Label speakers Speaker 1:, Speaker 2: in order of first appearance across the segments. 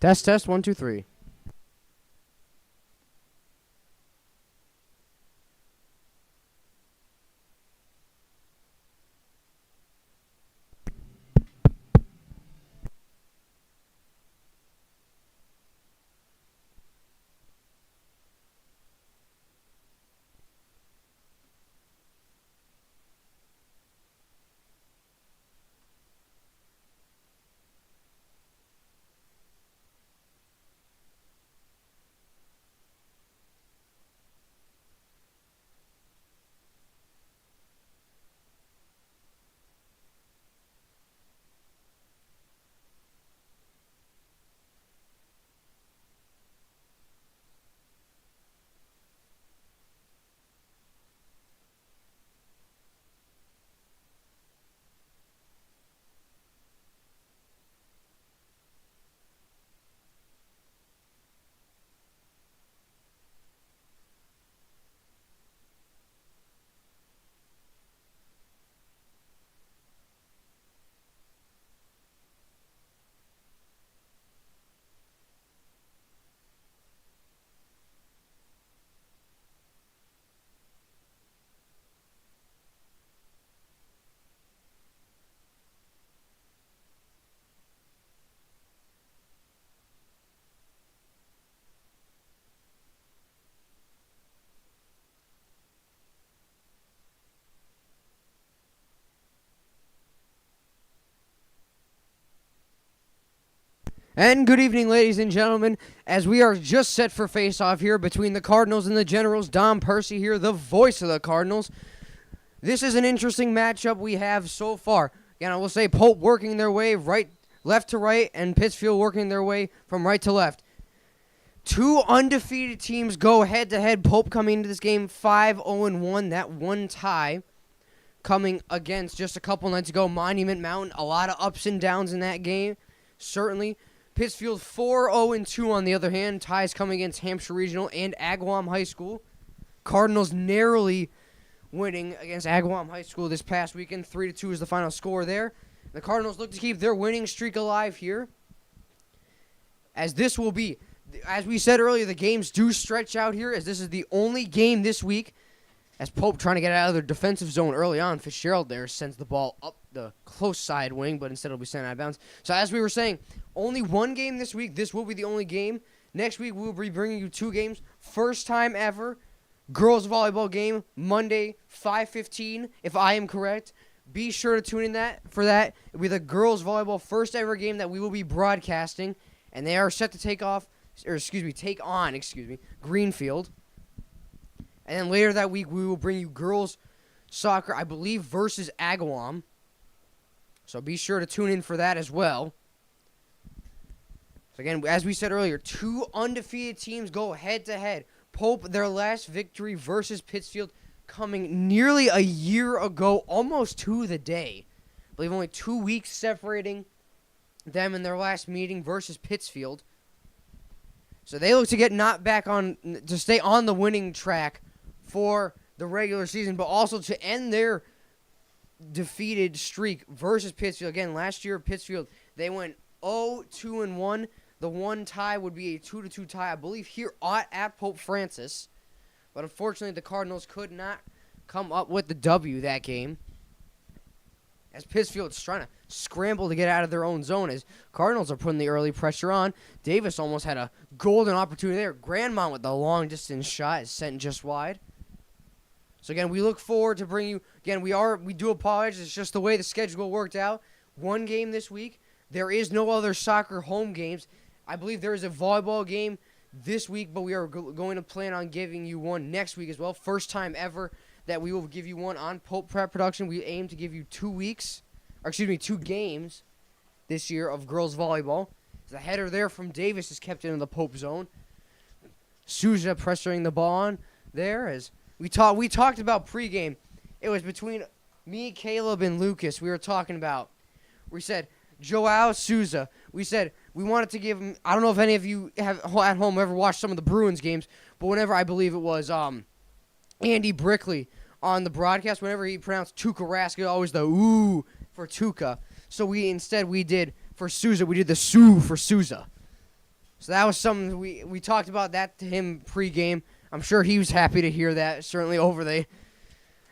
Speaker 1: Test, test, 1, 2, 3. And good evening, ladies and gentlemen, as we are just set for face-off here between the Cardinals and the Generals. Don Percy here, the voice of the Cardinals. This is an interesting matchup we have so far. Again, I will say Pope working their way left to right, and Pittsfield working their way from right to left. Two undefeated teams go head-to-head. Pope coming into this game 5-0-1, that one tie coming against just a couple nights ago, Monument Mountain. A lot of ups and downs in that game, certainly. Pittsfield 4-0-2 on the other hand. Ties coming against Hampshire Regional and Agawam High School. Cardinals narrowly winning against Agawam High School this past weekend. 3-2 is the final score there. The Cardinals look to keep their winning streak alive here, as this will be, as we said earlier, the games do stretch out here, as this is the only game this week, as Pope trying to get out of their defensive zone early on. Fitzgerald there sends the ball up the close side wing, but instead it'll be sent out of bounds. So as we were saying, only one game this week. This will be the only game. Next week we'll be bringing you two games. First time ever, girls volleyball game, Monday, 5:15, if I am correct. Be sure to tune in for that. It'll be the girls volleyball first ever game that we will be broadcasting, and they are set to take on Greenfield. And then later that week, we will bring you girls soccer, I believe, versus Agawam. So be sure to tune in for that as well. So again, as we said earlier, two undefeated teams go head-to-head. Pope, their last victory versus Pittsfield, coming nearly a year ago, almost to the day. I believe only 2 weeks separating them in their last meeting versus Pittsfield. So they look to get knocked back to stay on the winning track for the regular season, but also to end their defeated streak versus Pittsfield. Again, last year, Pittsfield, they went 0-2-1. The one tie would be a 2-2 tie, I believe, here at Pope Francis. But unfortunately, the Cardinals could not come up with the W that game, as Pittsfield's trying to scramble to get out of their own zone, as Cardinals are putting the early pressure on. Davis almost had a golden opportunity there. Grandmont with the long-distance shot is sent just wide. So, again, we look forward to bringing you... Again, we do apologize. It's just the way the schedule worked out. One game this week. There is no other soccer home games. I believe there is a volleyball game this week, but we are going to plan on giving you one next week as well. First time ever that we will give you one on Pope Prep Production. We aim to give you 2 games this year of girls volleyball. The header there from Davis is kept in the Pope zone. Souza pressuring the ball on there. As we talked about pregame. It was between me, Caleb, and Lucas. We were talking about. We said Joao Souza. We said we wanted to give him. I don't know if any of you have at home ever watched some of the Bruins games, but whenever I believe it was Andy Brickley on the broadcast, whenever he pronounced Tuukka Rask, always the ooh for Tuukka. So we did for Souza, we did the Sue for Souza. So that was something we talked about that to him pregame. I'm sure he was happy to hear that, certainly over the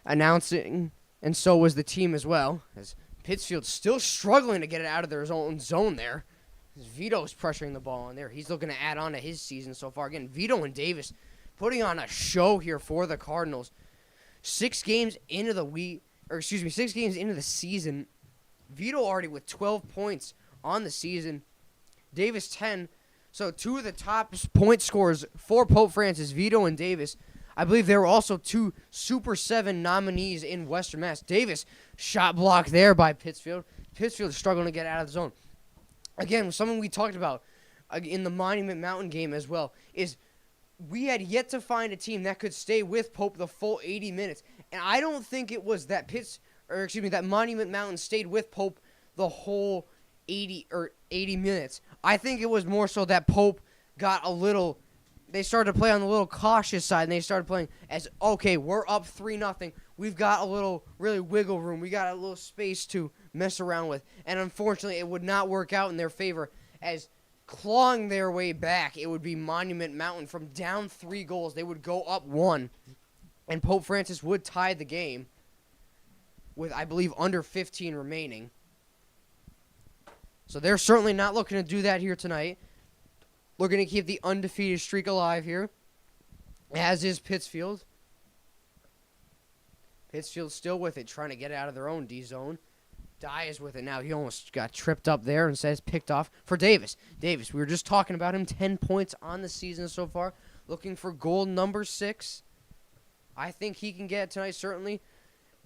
Speaker 1: announcing, and so was the team as well, as Pittsfield's still struggling to get it out of their own zone there. Vito's pressuring the ball in there. He's looking to add on to his season so far. Again, Vito and Davis putting on a show here for the Cardinals. 6 games into the season, Vito already with 12 points on the season. Davis 10. So 2 of the top point scorers for Pope Francis, Vito and Davis. I believe there were also 2 Super 7 nominees in Western Mass. Davis, shot block there by Pittsfield. Pittsfield is struggling to get out of the zone. Again, something we talked about in the Monument Mountain game as well is we had yet to find a team that could stay with Pope the full 80 minutes. And I don't think it was that that Monument Mountain stayed with Pope the whole 80 minutes. I think it was more so that Pope got they started to play on the little cautious side, and they started playing as, okay, we're up 3-0. We've got a little really wiggle room. We got a little space to mess around with. And unfortunately, it would not work out in their favor, as clawing their way back, it would be Monument Mountain. From down 3 goals, they would go up 1, and Pope Francis would tie the game with, I believe, under 15 remaining. So they're certainly not looking to do that here tonight. Looking to keep the undefeated streak alive here, as is Pittsfield. Pittsfield still with it, trying to get out of their own D zone. Dye is with it now. He almost got tripped up there and says picked off for Davis. Davis, we were just talking about him. 10 points on the season so far. Looking for goal number 6. I think he can get it tonight, certainly.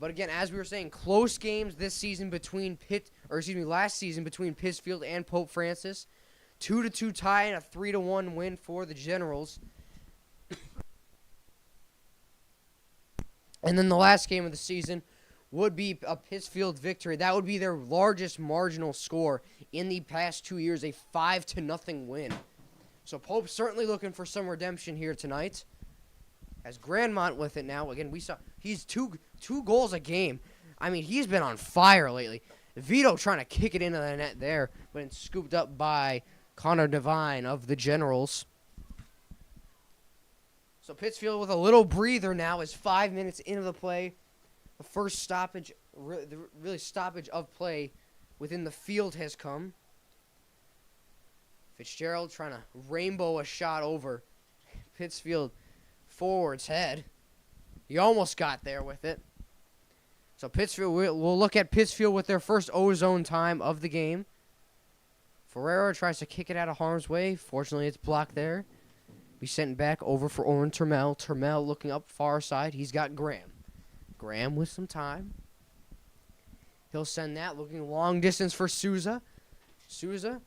Speaker 1: But again, as we were saying, close games this season last season between Pittsfield and Pope Francis. 2-2 tie and a 3-1 win for the Generals. And then the last game of the season would be a Pittsfield victory. That would be their largest marginal score in the past 2 years, a 5-0 win. So Pope's certainly looking for some redemption here tonight. As Grandmont with it now. Again, we saw he's two goals a game. I mean, he's been on fire lately. Vito trying to kick it into the net there, but it's scooped up by Connor Devine of the Generals. So Pittsfield with a little breather now is 5 minutes into the play. The first stoppage of play within the field has come. Fitzgerald trying to rainbow a shot over Pittsfield forward's head. He almost got there with it. So Pittsfield, we'll look at Pittsfield with their first O-zone time of the game. Ferreira tries to kick it out of harm's way. Fortunately, it's blocked there. Be sent back over for Oren Termel. Termel looking up far side. He's got Graham. Graham with some time. He'll send that. Looking long distance for Souza. Souza.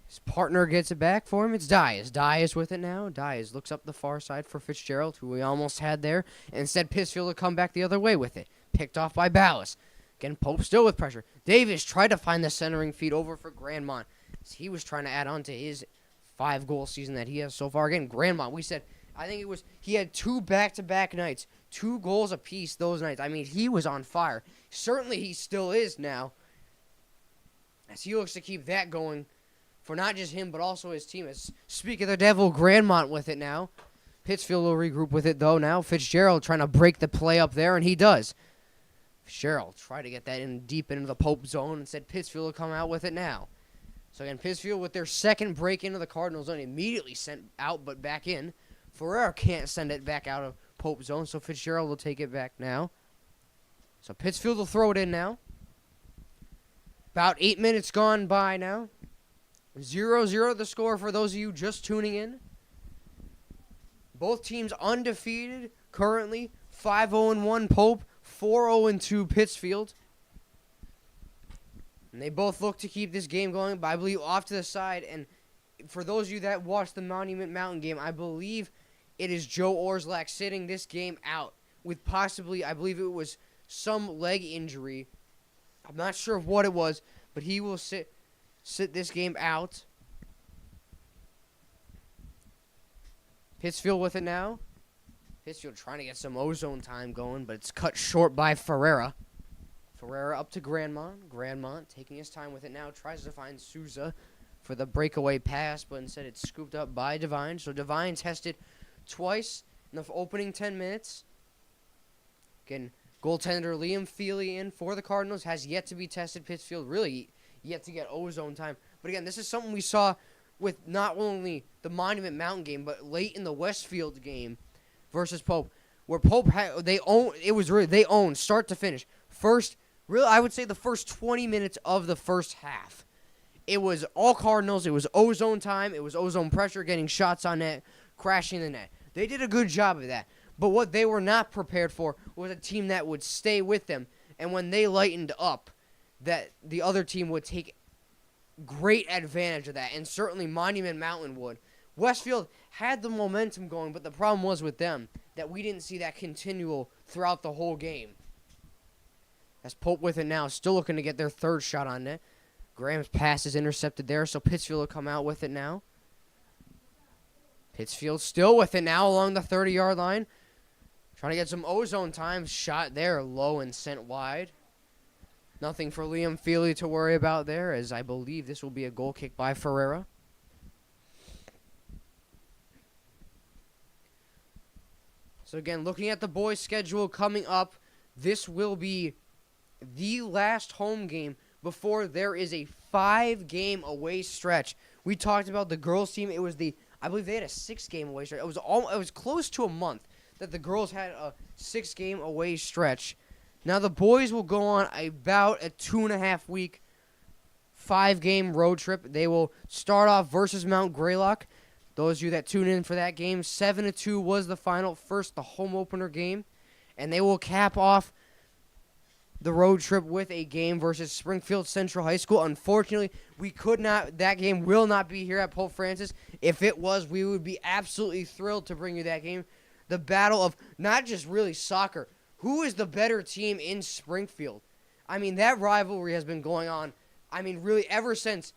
Speaker 1: His partner gets it back for him. It's Dias. Dias with it now. Dias looks up the far side for Fitzgerald, who we almost had there. And instead, Pittsfield will come back the other way with it. Picked off by Ballas. Again, Pope still with pressure. Davis tried to find the centering feed over for Grandmont. He was trying to add on to his 5-goal season that he has so far. Again, Grandmont, we said, I think he had 2 back-to-back nights. 2 goals apiece those nights. I mean, he was on fire. Certainly he still is now, as he looks to keep that going for not just him, but also his team. As speak of the devil, Grandmont with it now. Pittsfield will regroup with it, though, now. Fitzgerald trying to break the play up there, and he does. Fitzgerald tried to get that in deep into the Pope zone and said Pittsfield will come out with it now. So, again, Pittsfield with their second break into the Cardinals zone, immediately sent out but back in. Ferreira can't send it back out of Pope zone, so Fitzgerald will take it back now. So Pittsfield will throw it in now. About 8 minutes gone by now. 0-0 the score for those of you just tuning in. Both teams undefeated currently. 5-0-1 Pope, 4-0-2 Pittsfield. And they both look to keep this game going, but I believe off to the side. And for those of you that watched the Monument Mountain game, I believe it is Joe Orslak sitting this game out with possibly, I believe it was some leg injury. I'm not sure of what it was, but he will sit this game out. Pittsfield with it now. Pittsfield trying to get some O-zone time going, but it's cut short by Ferreira. Ferreira up to Grandmont. Grandmont taking his time with it now. Tries to find Souza. for the breakaway pass, but instead it's scooped up by Devine. So Devine tested twice in the opening 10 minutes. Again, goaltender Liam Feely in for the Cardinals has yet to be tested. Pittsfield really yet to get ozone time. But again, this is something we saw with not only the Monument Mountain game, but late in the Westfield game versus Pope, where Pope they owned start to finish. First, really, I would say the first 20 minutes of the first half, it was all Cardinals. It was ozone time. It was ozone pressure, getting shots on net, crashing the net. They did a good job of that. But what they were not prepared for was a team that would stay with them. And when they lightened up, that the other team would take great advantage of that. And certainly Monument Mountain would. Westfield had the momentum going, but the problem was with them that we didn't see that continual throughout the whole game. As Pope with it now, still looking to get their third shot on net. Graham's pass is intercepted there, so Pittsfield will come out with it now. Pittsfield still with it now along the 30-yard line. Trying to get some ozone time. Shot there low and sent wide. Nothing for Liam Feely to worry about there, as I believe this will be a goal kick by Ferreira. So again, looking at the boys' schedule coming up, this will be the last home game before there is a 5-game away stretch. We talked about the girls' team. It was I believe they had a 6-game away stretch. It was close to a month that the girls had a 6-game away stretch. Now the boys will go on about a 2.5-week 5-game road trip. They will start off versus Mount Greylock. Those of you that tune in for that game, 7-2 was the final, first the home opener game. And they will cap off the road trip with a game versus Springfield Central High School. Unfortunately, that game will not be here at Pope Francis. If it was, we would be absolutely thrilled to bring you that game. The battle of not just really soccer, who is the better team in Springfield? I mean, that rivalry has been going on, really ever since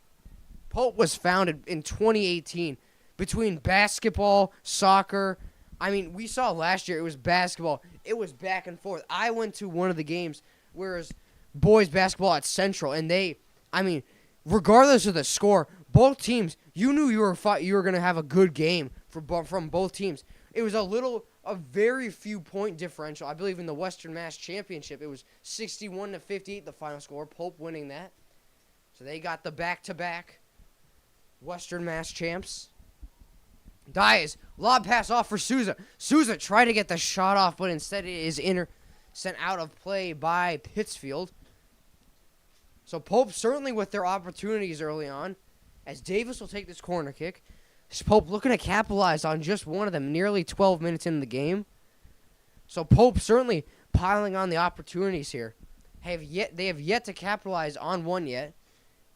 Speaker 1: Pope was founded in 2018. Between basketball, soccer, we saw last year it was basketball. It was back and forth. I went to one of the games where it was boys basketball at Central, and regardless of the score, both teams, you knew you were going to have a good game from both teams. It was a very few point differential. I believe in the Western Mass Championship, it was 61-58, the final score. Pope winning that. So they got the back-to-back Western Mass champs. Dias, lob pass off for Souza. Souza tried to get the shot off, but instead it is sent out of play by Pittsfield. So Pope certainly with their opportunities early on, as Davis will take this corner kick. Pope looking to capitalize on just one of them, nearly 12 minutes into the game. So Pope certainly piling on the opportunities here. They have yet to capitalize on one yet.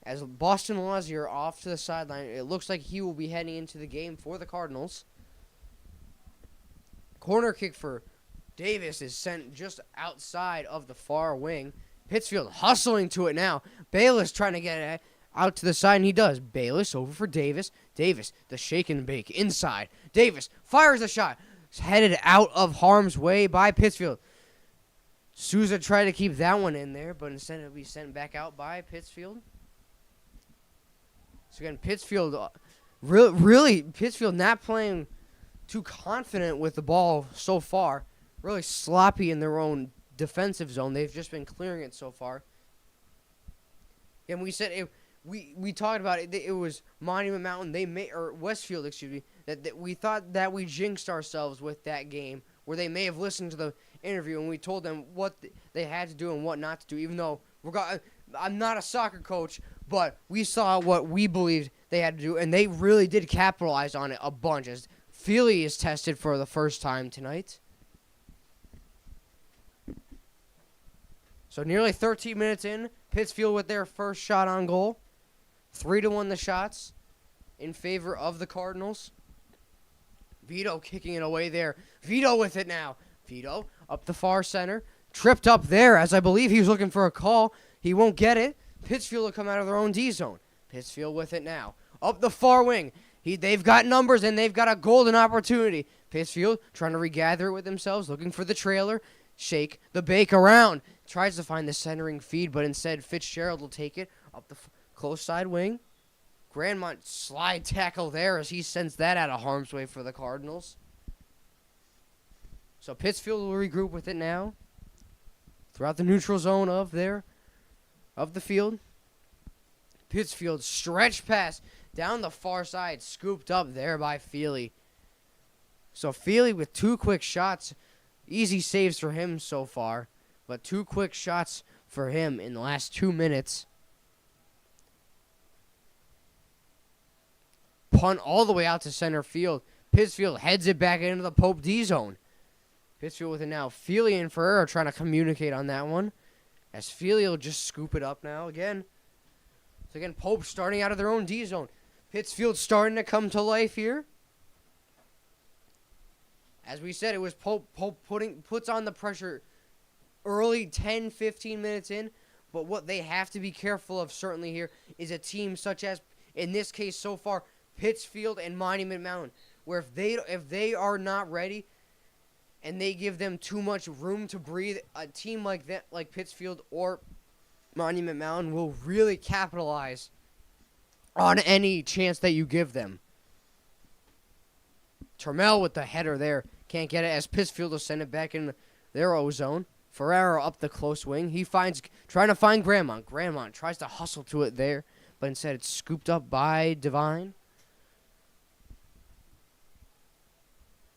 Speaker 1: As Boston Lazier off to the sideline, it looks like he will be heading into the game for the Cardinals. Corner kick for Davis is sent just outside of the far wing. Pittsfield hustling to it now. Bayless trying to get it out to the side, and he does. Bayless over for Davis. Davis, the shake and bake inside. Davis fires a shot. It's headed out of harm's way by Pittsfield. Souza tried to keep that one in there, but instead it'll be sent back out by Pittsfield. So again, Pittsfield, really Pittsfield not playing too confident with the ball so far. Really sloppy in their own defensive zone. They've just been clearing it so far. And we said we talked about it. It was Monument Mountain. Westfield, excuse me. That we thought that we jinxed ourselves with that game, where they may have listened to the interview and we told them what they had to do and what not to do. Even though I'm not a soccer coach, but we saw what we believed they had to do, and they really did capitalize on it a bunch. As Feely is tested for the first time tonight. So nearly 13 minutes in, Pittsfield with their first shot on goal. 3-1 the shots in favor of the Cardinals. Vito kicking it away there. Vito with it now. Vito up the far center. Tripped up there, as I believe he was looking for a call. He won't get it. Pittsfield will come out of their own D zone. Pittsfield with it now. Up the far wing. They've got numbers and they've got a golden opportunity. Pittsfield trying to regather it with themselves, looking for the trailer. Shake the bake around. Tries to find the centering feed, but instead Fitzgerald will take it up the close side wing. Grandmont slide tackle there as he sends that out of harm's way for the Cardinals. So Pittsfield will regroup with it now. Throughout the neutral zone of the field. Pittsfield stretch pass down the far side, scooped up there by Feely. So Feely with 2 quick shots. Easy saves for him so far, but 2 quick shots for him in the last 2 minutes. Punt all the way out to center field. Pittsfield heads it back into the Pope D zone. Pittsfield with it now. Feely and Ferreira trying to communicate on that one. As Feely will just scoop it up now again. So again, Pope starting out of their own D zone. Pittsfield starting to come to life here. As we said, it was Pope puts on the pressure early, 10, 15 minutes in. But what they have to be careful of certainly here is a team such as, in this case so far, Pittsfield and Monument Mountain. Where if they are not ready and they give them too much room to breathe, a team like that, like Pittsfield or Monument Mountain, will really capitalize on any chance that you give them. Termel with the header there. Can't get it as Pittsfield will send it back in their O-zone. Ferreira up the close wing. Trying to find Grandmont. Grandmont tries to hustle to it there, but instead it's scooped up by Divine.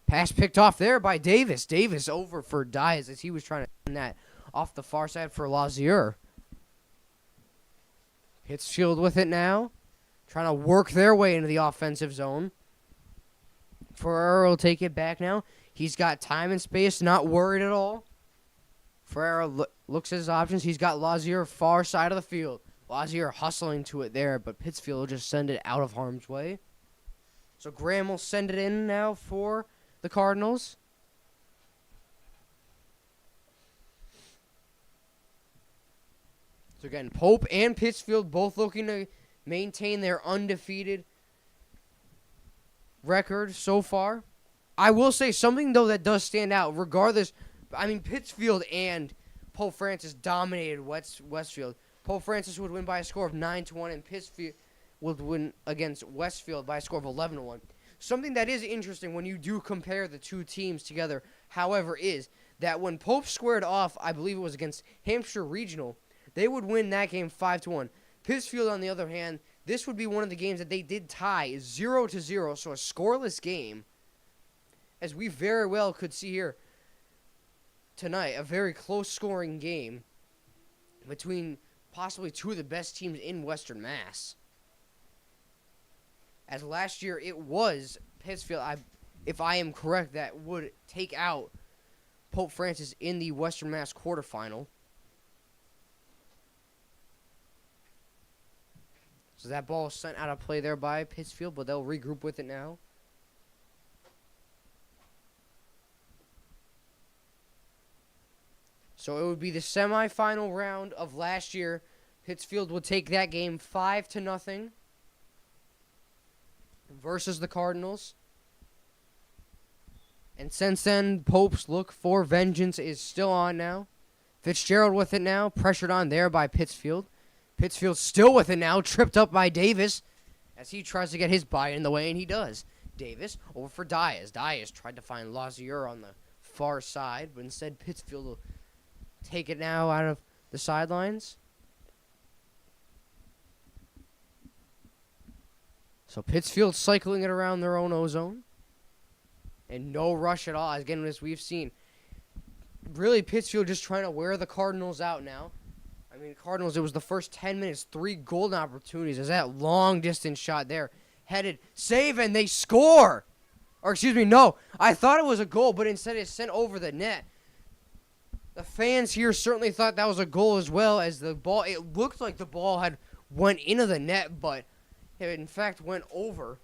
Speaker 1: Pass picked off there by Davis. Davis over for Diaz as he was trying to send that off the far side for Lazier. Pittsfield with it now. Trying to work their way into the offensive zone. Ferreira will take it back now. He's got time and space, not worried at all. Ferreira looks at his options. He's got Lazier far side of the field. Lazier hustling to it there, but Pittsfield will just send it out of harm's way. So Graham will send it in now for the Cardinals. So again, Pope and Pittsfield both looking to maintain their undefeated record so far. I will say something, though, that does stand out. Regardless, I mean, Pittsfield and Pope Francis dominated Westfield. Pope Francis would win by a score of 9-1, and Pittsfield would win against Westfield by a score of 11-1. Something that is interesting when you do compare the two teams together, however, is that when Pope squared off, I believe it was against Hampshire Regional, they would win that game 5-1. Pittsfield, on the other hand, this would be one of the games that they did tie 0-0, so a scoreless game. As we very well could see here tonight, a very close scoring game between possibly two of the best teams in Western Mass. As last year it was Pittsfield, if I am correct, that would take out Pope Francis in the Western Mass quarterfinal. So that ball is sent out of play there by Pittsfield, but they'll regroup with it now. So it would be the semifinal round of last year. Pittsfield would take that game 5-0 versus the Cardinals. And since then, Pope's look for vengeance is still on now. Fitzgerald with it now, pressured on there by Pittsfield. Pittsfield still with it now, tripped up by Davis as he tries to get his bite in the way, and he does. Davis over for Diaz. Diaz tried to find Lazier on the far side, but instead Pittsfield will take it now out of the sidelines. So Pittsfield cycling it around their own O-zone. And no rush at all. Again, as we've seen, really Pittsfield just trying to wear the Cardinals out now. I mean, Cardinals, it was the first 10 minutes, 3 golden opportunities. As that long-distance shot there, headed, save, and they score! Or, excuse me, no. I thought it was a goal, but instead it's sent over the net. The fans here certainly thought that was a goal as well, as the ball, it looked like the ball had went into the net, but it in fact went over.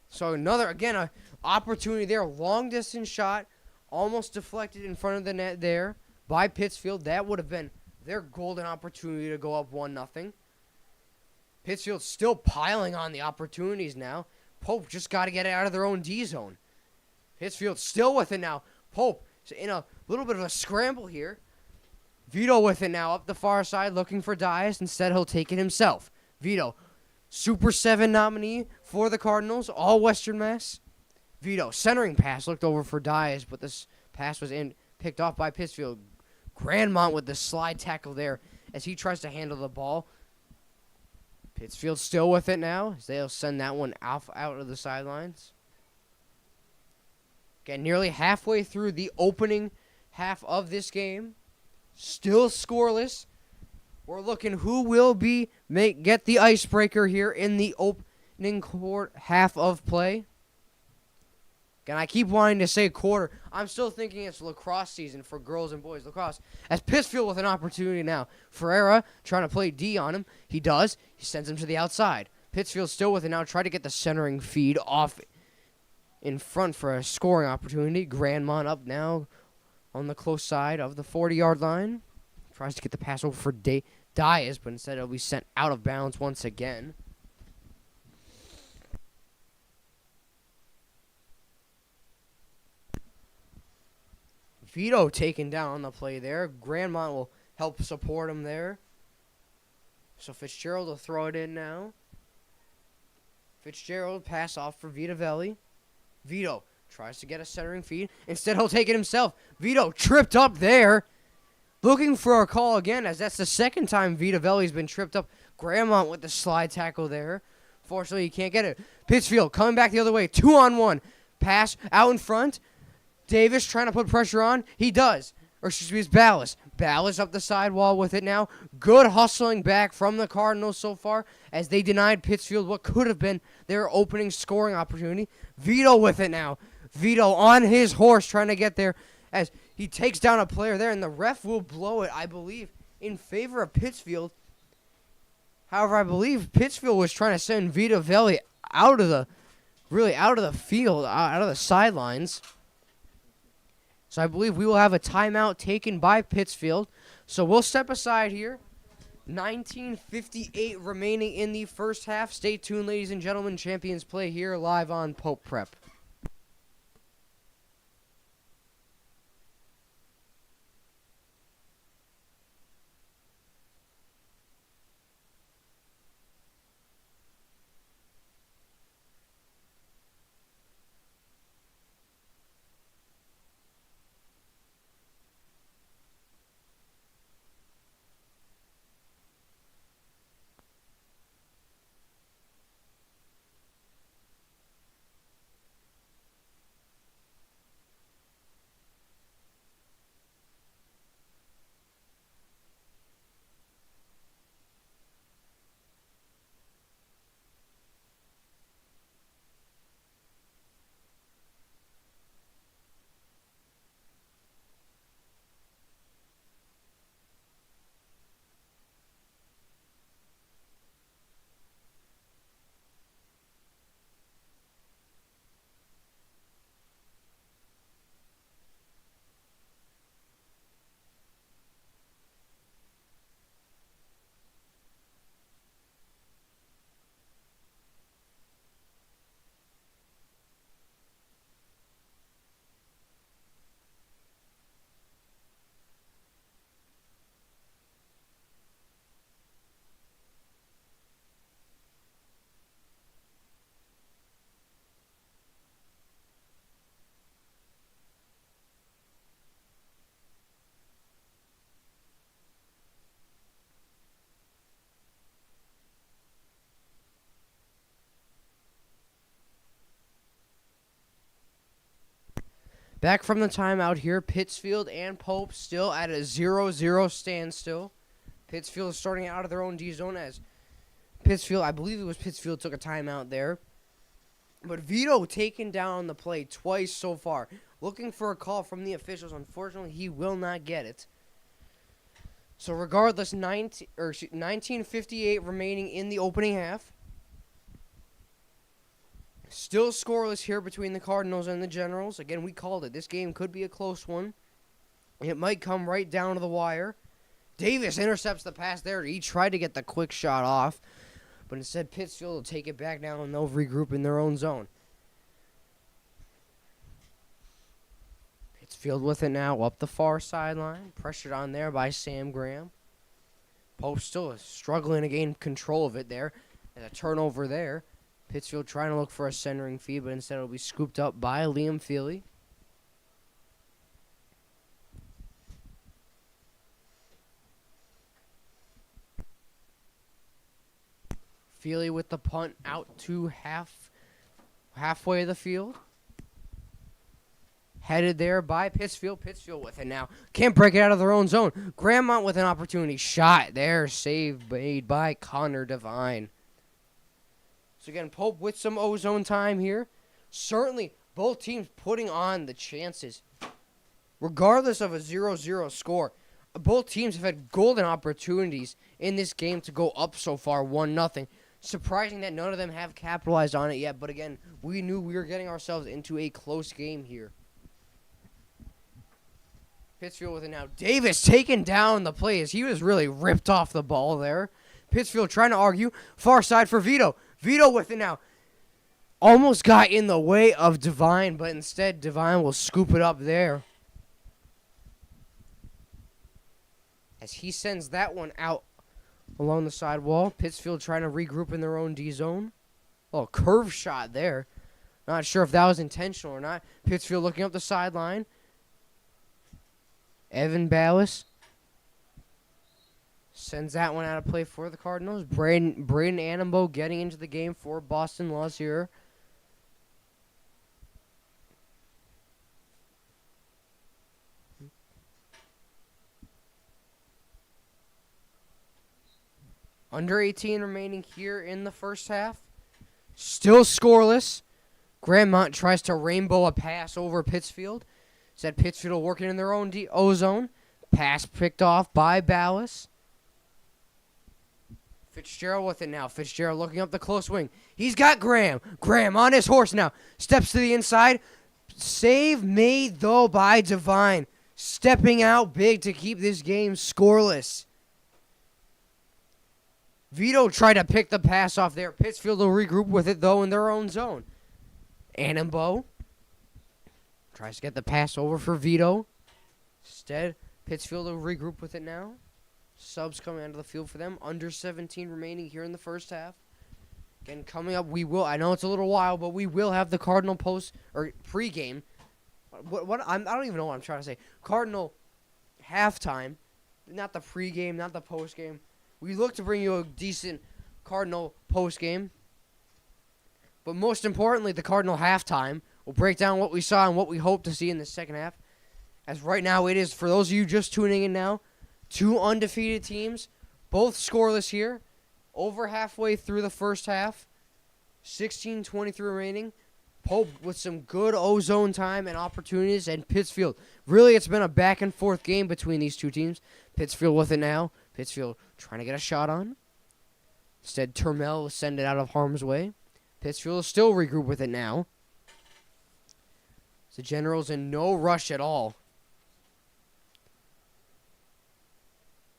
Speaker 1: So another, again, an opportunity there, long-distance shot, almost deflected in front of the net there by Pittsfield. That would have been their golden opportunity to go up 1-0. Pittsfield still piling on the opportunities now. Pope just got to get it out of their own D zone. Pittsfield still with it now. Pope in a little bit of a scramble here. Vito with it now up the far side looking for Diaz. Instead, he'll take it himself. Vito Super 7 nominee for the Cardinals, all Western Mass. Vito, centering pass, looked over for Diaz, but this pass was picked off by Pittsfield. Grandmont with the slide tackle there as he tries to handle the ball. Pittsfield still with it now as they'll send that one out of the sidelines. Again, nearly halfway through the opening half of this game. Still scoreless. We're looking who will get the icebreaker here in the opening half of play. Again, I keep wanting to say quarter. I'm still thinking it's lacrosse season for girls and boys lacrosse. As Pittsfield with an opportunity now. Ferreira trying to play D on him. He does. He sends him to the outside. Pittsfield still with it now. Try to get the centering feed off in front for a scoring opportunity. Grandmont up now on the close side of the 40-yard line. Tries to get the pass over for Diaz, but instead it'll be sent out of bounds once again. Vito taken down on the play there. Grandmont will help support him there. So Fitzgerald will throw it in now. Fitzgerald pass off for Vitavelli. Vito tries to get a centering feed. Instead, he'll take it himself. Vito tripped up there. Looking for a call again, as that's the second time Vitavelli's been tripped up. Grandmont with the slide tackle there. Fortunately, he can't get it. Pittsfield coming back the other way. 2-on-1. Pass out in front. Davis trying to put pressure on. He does. Or excuse me, it's Ballas. Ballas up the sidewall with it now. Good hustling back from the Cardinals so far as they denied Pittsfield what could have been their opening scoring opportunity. Vito with it now. Vito on his horse trying to get there as he takes down a player there, and the ref will blow it, I believe, in favor of Pittsfield. However, I believe Pittsfield was trying to send Vitavelli out of the field, out of the sidelines. So I believe we will have a timeout taken by Pittsfield. So we'll step aside here. 19:58 remaining in the first half. Stay tuned, ladies and gentlemen. Champions play here live on Pope Prep. Back from the timeout here, Pittsfield and Pope still at a 0-0 standstill. Pittsfield is starting out of their own D zone as Pittsfield, I believe it was Pittsfield, took a timeout there. But Vito taken down on the play twice so far. Looking for a call from the officials. Unfortunately, he will not get it. So regardless, 19:58 remaining in the opening half. Still scoreless here between the Cardinals and the Generals. Again, we called it. This game could be a close one. It might come right down to the wire. Davis intercepts the pass there. He tried to get the quick shot off, but instead Pittsfield will take it back now and they'll regroup in their own zone. Pittsfield with it now up the far sideline. Pressured on there by Sam Graham. Pope still struggling to gain control of it there. And a turnover there. Pittsfield trying to look for a centering feed, but instead it'll be scooped up by Liam Feely. Feely with the punt out to halfway of the field. Headed there by Pittsfield. Pittsfield with it now. Can't break it out of their own zone. Grandmont with an opportunity. Shot there. Save made by Connor Devine. So again, Pope with some ozone time here. Certainly, both teams putting on the chances. Regardless of a 0-0 score, both teams have had golden opportunities in this game to go up so far, 1-0. Surprising that none of them have capitalized on it yet. But again, we knew we were getting ourselves into a close game here. Pittsfield with it now. Davis taking down the plays. He was really ripped off the ball there. Pittsfield trying to argue. Far side for Vito. Vito with it now. Almost got in the way of Devine, but instead Devine will scoop it up there. As he sends that one out along the side wall. Pittsfield trying to regroup in their own D zone. Oh, curve shot there. Not sure if that was intentional or not. Pittsfield looking up the sideline. Evan Ballas sends that one out of play for the Cardinals. Braden Annenbo getting into the game for Boston Laws here. Under 18 remaining here in the first half. Still scoreless. Grandmont tries to rainbow a pass over Pittsfield. Said Pittsfield working in their own O-zone. Pass picked off by Ballas. Fitzgerald with it now. Fitzgerald looking up the close wing. He's got Graham. Graham on his horse now. Steps to the inside. Save made, though, by Devine. Stepping out big to keep this game scoreless. Vito tried to pick the pass off there. Pittsfield will regroup with it, though, in their own zone. Annenbo tries to get the pass over for Vito. Instead, Pittsfield will regroup with it now. Subs coming onto the field for them. Under 17 remaining here in the first half. Again, coming up, we will. I know it's a little while, but we will have the Cardinal post or pregame. I don't even know what I'm trying to say. Cardinal halftime, not the pregame, not the postgame. We look to bring you a decent Cardinal postgame. But most importantly, the Cardinal halftime will break down what we saw and what we hope to see in the second half. As right now it is, for those of you just tuning in now, two undefeated teams, both scoreless here, over halfway through the first half, 16:23 remaining. Pope with some good ozone time and opportunities, and Pittsfield. Really, it's been a back-and-forth game between these two teams. Pittsfield with it now. Pittsfield trying to get a shot on. Instead, Turmel will send it out of harm's way. Pittsfield will still regroup with it now. The Generals in no rush at all.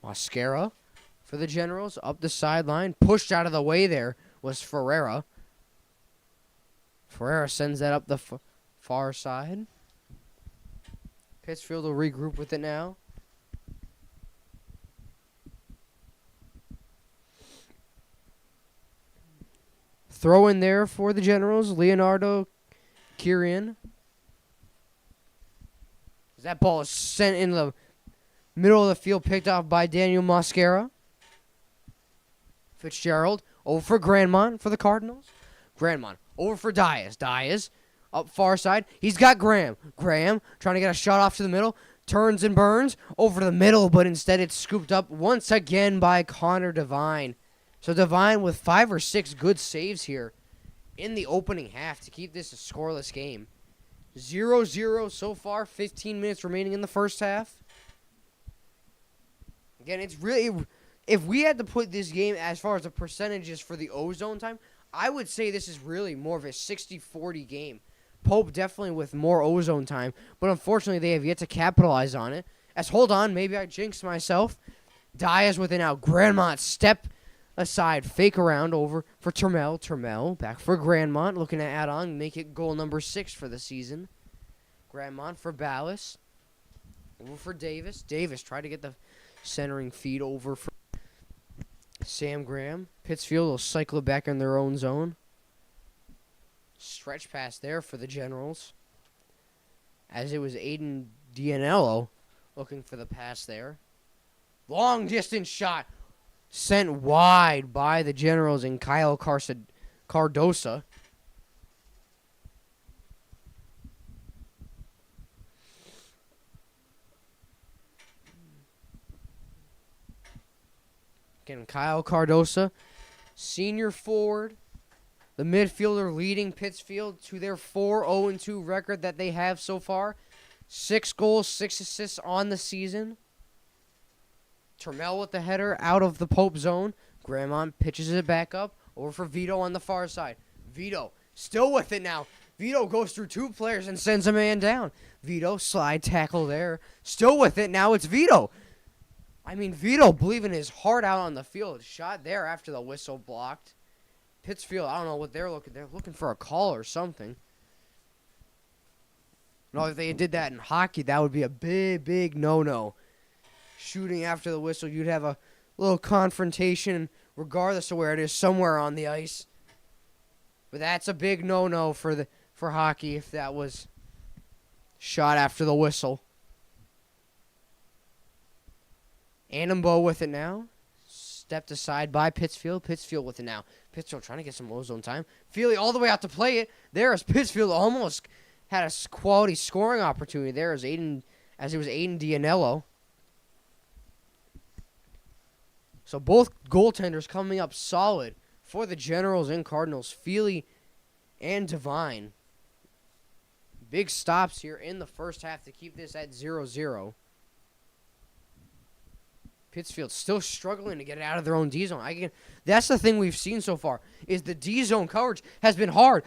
Speaker 1: Mascara for the Generals up the sideline. Pushed out of the way there was Ferreira. Ferreira sends that up the far side. Pittsfield will regroup with it now. Throw in there for the Generals. Leonardo Kirian. That ball is sent in the middle of the field, picked off by Daniel Mascara. Fitzgerald over for Grandmont for the Cardinals. Grandmont over for Diaz. Diaz up far side. He's got Graham. Graham trying to get a shot off to the middle. Turns and burns over to the middle, but instead it's scooped up once again by Connor Devine. So Devine with 5 or 6 good saves here in the opening half to keep this a scoreless game. 0-0 so far, 15 minutes remaining in the first half. Again, it's really, if we had to put this game as far as the percentages for the ozone time, I would say this is really more of a 60-40 game. Pope definitely with more ozone time, but unfortunately they have yet to capitalize on it. As hold on, maybe I jinxed myself. Diaz with it now. Grandmont step aside, fake around over for Turmel. Turmel back for Grandmont, looking to add on, make it goal number 6 for the season. Grandmont for Ballas. Over for Davis. Davis tried to get the centering feed over for Sam Graham. Pittsfield will cycle it back in their own zone. Stretch pass there for the Generals. As it was Aiden Dianello looking for the pass there. Long distance shot sent wide by the Generals and Kyle Cardosa. Again, Kyle Cardosa, senior forward, the midfielder leading Pittsfield to their 4-0-2 record that they have so far. 6 goals, 6 assists on the season. Termel with the header out of the Pope zone. Gramont pitches it back up over for Vito on the far side. Vito still with it now. Vito goes through 2 players and sends a man down. Vito slide tackle there. Still with it. Now it's Vito. I mean, Vito believing his heart out on the field. Shot there after the whistle blocked. Pittsfield, I don't know what they're looking. They're looking for a call or something. No, if they did that in hockey, that would be a big, big no-no. Shooting after the whistle, you'd have a little confrontation regardless of where it is, somewhere on the ice. But that's a big no-no for hockey if that was shot after the whistle. Annenbo with it now. Stepped aside by Pittsfield. Pittsfield with it now. Pittsfield trying to get some ozone time. Feely all the way out to play it. There as Pittsfield almost had a quality scoring opportunity there as it was Aiden Dianello. So both goaltenders coming up solid for the Generals and Cardinals. Feely and Devine. Big stops here in the first half to keep this at 0-0. Pittsfield still struggling to get it out of their own D-zone. That's the thing we've seen so far, is the D-zone coverage has been hard.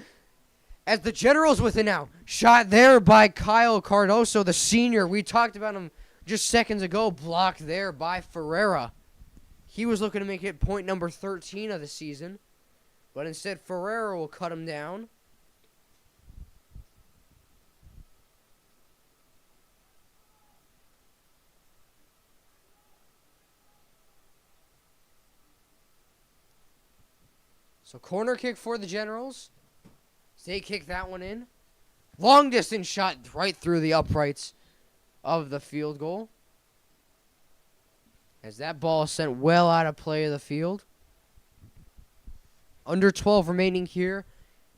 Speaker 1: As the Generals with it now. Shot there by Kyle Cardoso, the senior. We talked about him just seconds ago. Blocked there by Ferreira. He was looking to make it point number 13 of the season. But instead, Ferreira will cut him down. So corner kick for the Generals. They kick that one in. Long distance shot right through the uprights of the field goal. As that ball is sent well out of play of the field. Under 12 remaining here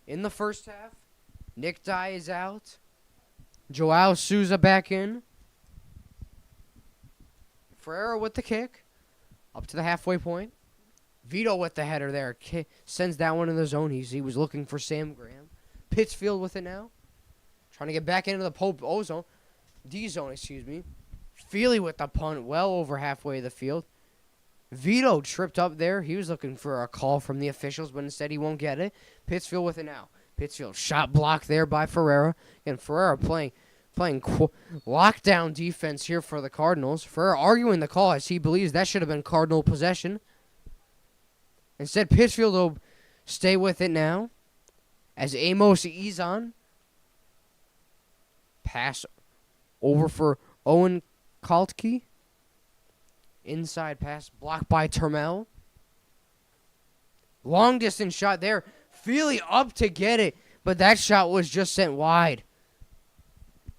Speaker 1: in the first half. Nick Dye is out. Joao Souza back in. Ferreira with the kick. Up to the halfway point. Vito with the header there. Sends that one in the zone. He was looking for Sam Graham. Pittsfield with it now. Trying to get back into the Pope O-zone. D-zone, excuse me. Feely with the punt well over halfway of the field. Vito tripped up there. He was looking for a call from the officials, but instead he won't get it. Pittsfield with it now. Pittsfield shot blocked there by Ferreira. And Ferreira playing lockdown defense here for the Cardinals. Ferreira arguing the call as he believes that should have been Cardinal possession. Instead, Pittsfield will stay with it now. As Amos Izan. Pass over for Owen Kaltke. Inside pass blocked by Termel. Long distance shot there. Feely up to get it. But that shot was just sent wide.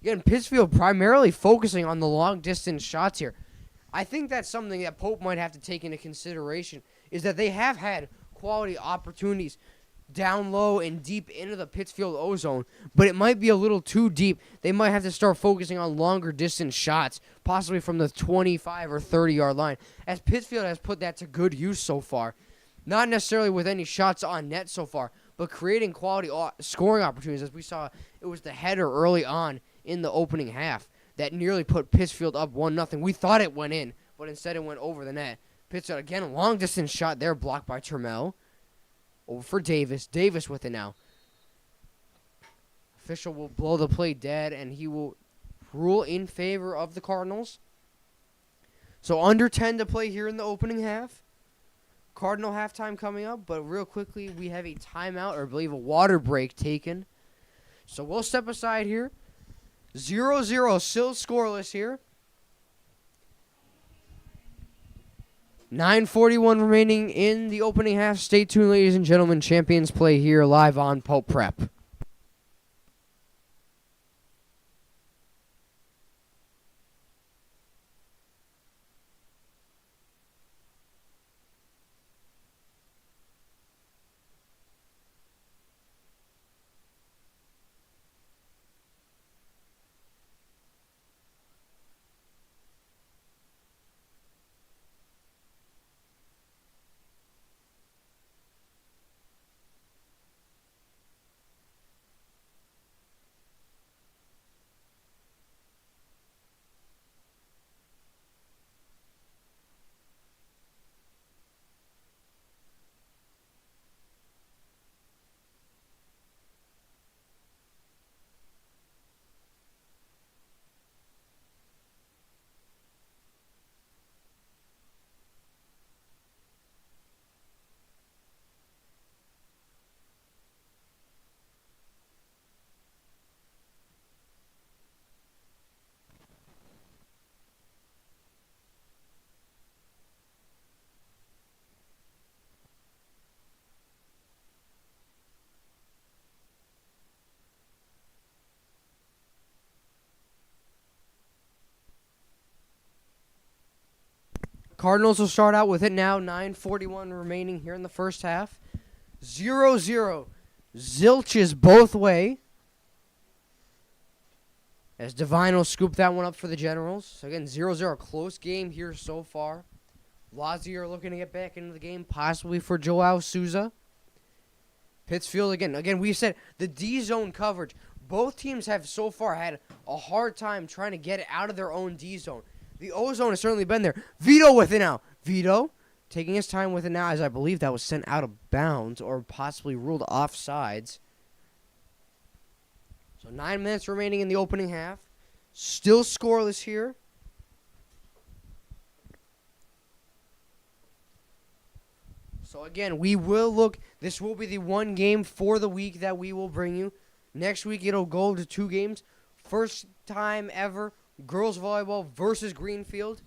Speaker 1: Again, Pittsfield primarily focusing on the long distance shots here. I think that's something that Pope might have to take into consideration, is that they have had quality opportunities down low and deep into the Pittsfield O-zone, but it might be a little too deep. They might have to start focusing on longer distance shots, possibly from the 25 or 30-yard line, as Pittsfield has put that to good use so far. Not necessarily with any shots on net so far, but creating quality scoring opportunities, as we saw it was the header early on in the opening half that nearly put Pittsfield up 1-0. We thought it went in, but instead it went over the net. Pittsfield, again, a long-distance shot there, blocked by Termel. Over for Davis. Davis with it now. Official will blow the play dead, and he will rule in favor of the Cardinals. So under 10 to play here in the opening half. Cardinal halftime coming up, but real quickly, we have a timeout, or I believe a water break taken. So we'll step aside here. 0-0, still scoreless here. 9:41 remaining in the opening half. Stay tuned, ladies and gentlemen. Champions play here live on Pope Prep. Cardinals will start out with it now. 9:41 remaining here in the first half. 0-0. Zilches both way. As Devine will scoop that one up for the Generals. So again, 0-0. Close game here so far. Lazier looking to get back into the game, possibly for Joao Souza. Pittsfield again. Again, we said the D-zone coverage. Both teams have so far had a hard time trying to get it out of their own D-zone. The O-zone has certainly been there. Vito with it now. Vito taking his time with it now, as I believe that was sent out of bounds or possibly ruled offsides. So 9 minutes remaining in the opening half. Still scoreless here. So again, we will look. This will be the one game for the week that we will bring you. Next week, it'll go to 2 games. First time ever. Girls volleyball versus Greenfield.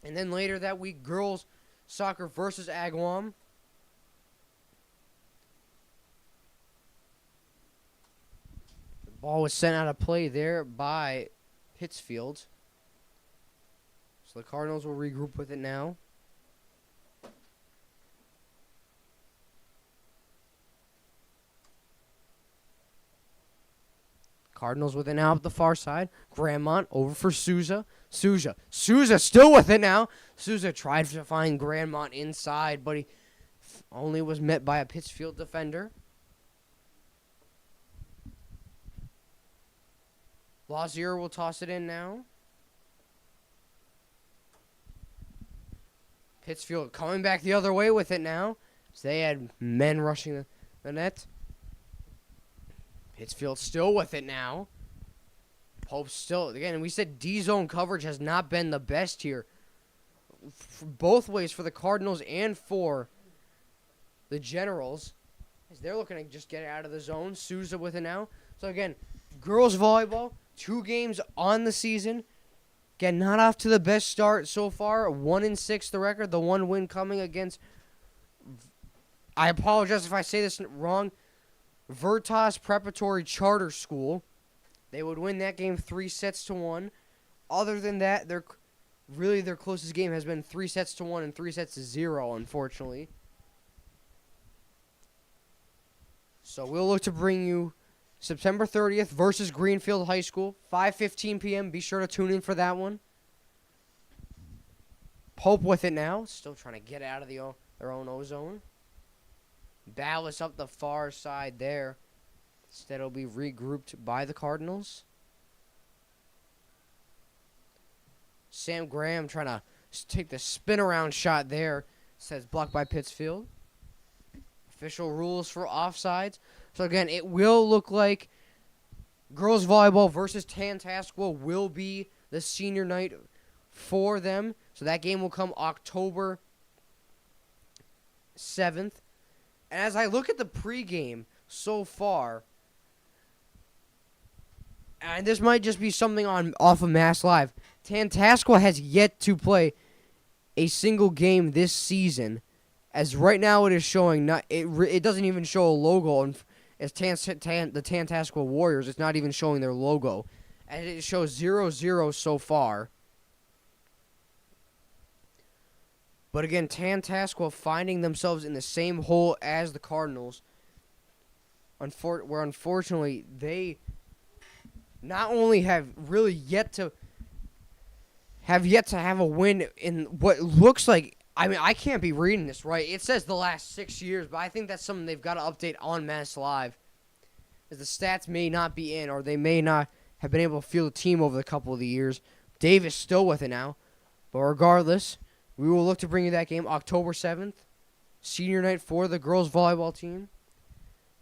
Speaker 1: And then later that week, girls soccer versus Agawam. The ball was sent out of play there by Pittsfield. So the Cardinals will regroup with it now. Cardinals with it now up the far side. Grandmont over for Souza. Souza still with it now. Souza tried to find Grandmont inside, but he only was met by a Pittsfield defender. Lazier will toss it in now. Pittsfield coming back the other way with it now. So they had men rushing the net. Pittsfield still with it now. Pope still. Again, we said D-zone coverage has not been the best here. Both ways for the Cardinals and for the Generals. As they're looking to just get out of the zone. Souza with it now. So again, girls volleyball, 2 games on the season. Again, not off to the best start so far. 1-6 the record. The 1 win coming against, I apologize if I say this wrong, Veritas Preparatory Charter School. They would win that game 3-1. Other than that, their closest game has been 3-1 and 3-0, unfortunately. So we'll look to bring you September 30th versus Greenfield High School, 5:15 p.m. Be sure to tune in for that one. Pope with it now, still trying to get out of their own O-zone. Dallas up the far side there. Instead, it'll be regrouped by the Cardinals. Sam Graham trying to take the spin-around shot there. Says blocked by Pittsfield. Official rules for offsides. So, again, it will look like girls volleyball versus Tantascwa will be the senior night for them. So that game will come October 7th. And as I look at the pregame so far, and this might just be something off of Mass Live, Tantascwa has yet to play a single game this season, as right now it is showing it doesn't even show a logo. And as the Tantastical Warriors, it's not even showing their logo, and it shows 0-0 so far. But again, Tantastical finding themselves in the same hole as the Cardinals, where unfortunately they not only have really yet to have a win in what looks like, I mean, I can't be reading this right. It says the last 6 years, but I think that's something they've got to update on Mass Live, as the stats may not be in, or they may not have been able to field the team over the couple of the years. Dave is still with it now, but regardless, we will look to bring you that game October 7th, senior night for the girls volleyball team.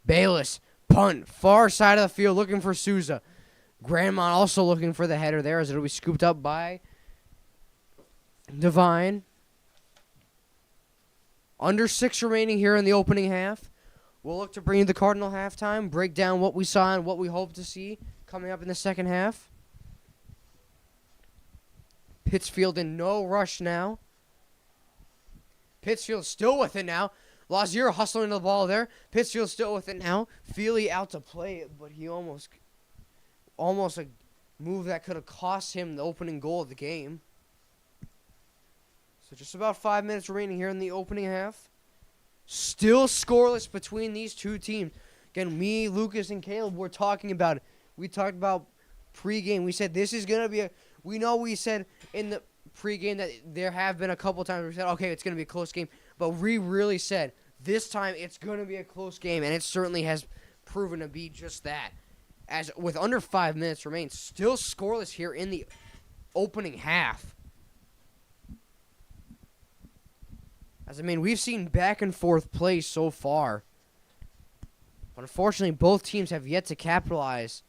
Speaker 1: Bayless, punt, far side of the field, looking for Souza. Grandmont also looking for the header there, as it'll be scooped up by Devine. Under 6 remaining here in the opening half. We'll look to bring you the Cardinal halftime, break down what we saw and what we hope to see coming up in the second half. Pittsfield in no rush now. Pittsfield still with it now. Lazier hustling the ball there. Pittsfield still with it now. Feely out to play it, but he almost a move that could have cost him the opening goal of the game. So just about 5 minutes remaining here in the opening half. Still scoreless between these two teams. Again, me, Lucas, and Caleb were talking about it. We talked about pregame. We said this is going to be we said in the pregame that there have been a couple times where we said, okay, it's going to be a close game. But we really said this time it's going to be a close game, and it certainly has proven to be just that. As with under 5 minutes remain, still scoreless here in the opening half. As I mean, we've seen back and forth play so far. But unfortunately, both teams have yet to capitalize.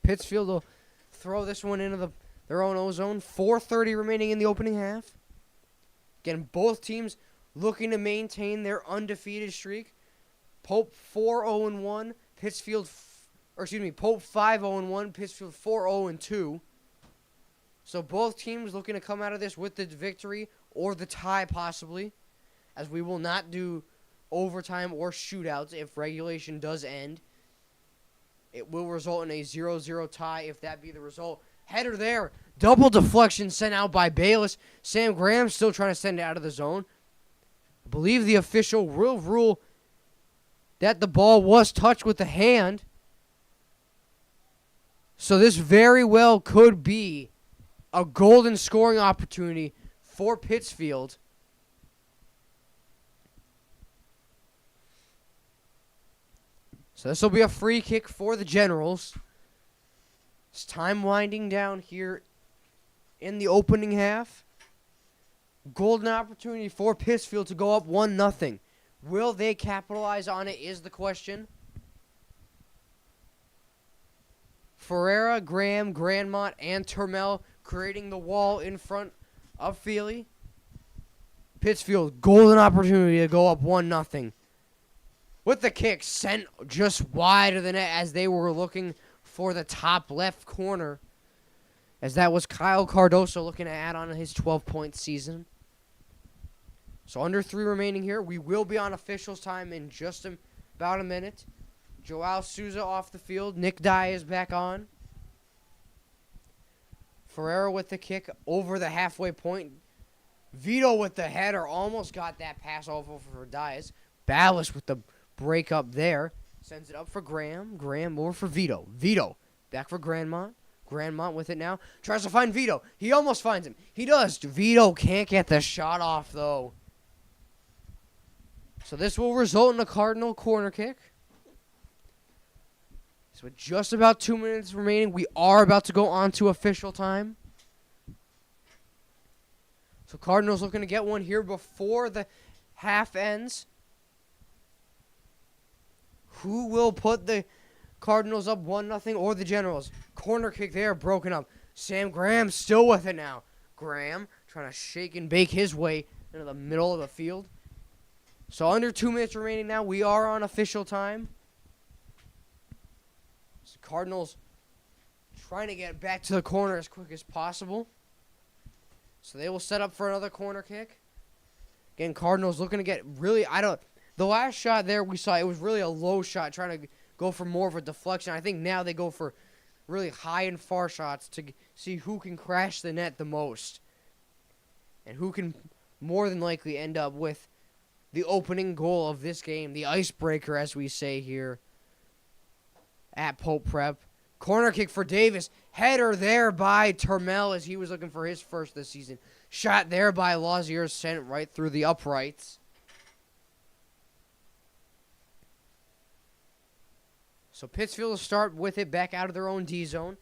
Speaker 1: Pittsfield will throw this one into their own ozone. 4:30 remaining in the opening half. Again, both teams looking to maintain their undefeated streak. Pope 4-0-1, Pope 5-0-1, Pittsfield 4-0-2. So both teams looking to come out of this with the victory or the tie possibly, as we will not do overtime or shootouts if regulation does end. It will result in a 0-0 tie if that be the result. Header there. Double deflection sent out by Bayless. Sam Graham still trying to send it out of the zone. I believe the official will rule that the ball was touched with the hand. So this very well could be a golden scoring opportunity for Pittsfield. So this will be a free kick for the Generals. It's time winding down here in the opening half. Golden opportunity for Pittsfield to go up 1-0. Will they capitalize on it is the question. Ferreira, Graham, Grandmont, and Turmel creating the wall in front of Feely. Pittsfield, golden opportunity to go up 1-0. With the kick sent just wide of the net as they were looking for the top left corner. As that was Kyle Cardoso looking to add on to his 12-point season. So under 3 remaining here. We will be on officials time in just about a minute. Joao Souza off the field. Nick Dye is back on. Ferreira with the kick over the halfway point. Vito with the header. Almost got that pass off for Diaz. Ballas with the break up there. Sends it up for Graham. Graham over for Vito. Vito back for Grandmont. Grandmont with it now. Tries to find Vito. He almost finds him. He does. Vito can't get the shot off, though. So this will result in a Cardinal corner kick. So with just about 2 minutes remaining, we are about to go on to official time. So Cardinals looking to get one here before the half ends. Who will put the Cardinals up 1-0 or the Generals? Corner kick there, broken up. Sam Graham still with it now. Graham trying to shake and bake his way into the middle of the field. So under 2 minutes remaining now. We are on official time. So Cardinals trying to get back to the corner as quick as possible. So they will set up for another corner kick. Again, Cardinals looking to get really, the last shot there we saw, it was really a low shot, trying to go for more of a deflection. I think now they go for really high and far shots to see who can crash the net the most. And who can more than likely end up with the opening goal of this game, the icebreaker, as we say here at Pope Prep. Corner kick for Davis. Header there by Termel as he was looking for his first this season. Shot there by Lazier, sent right through the uprights. So Pittsfield will start with it back out of their own D zone.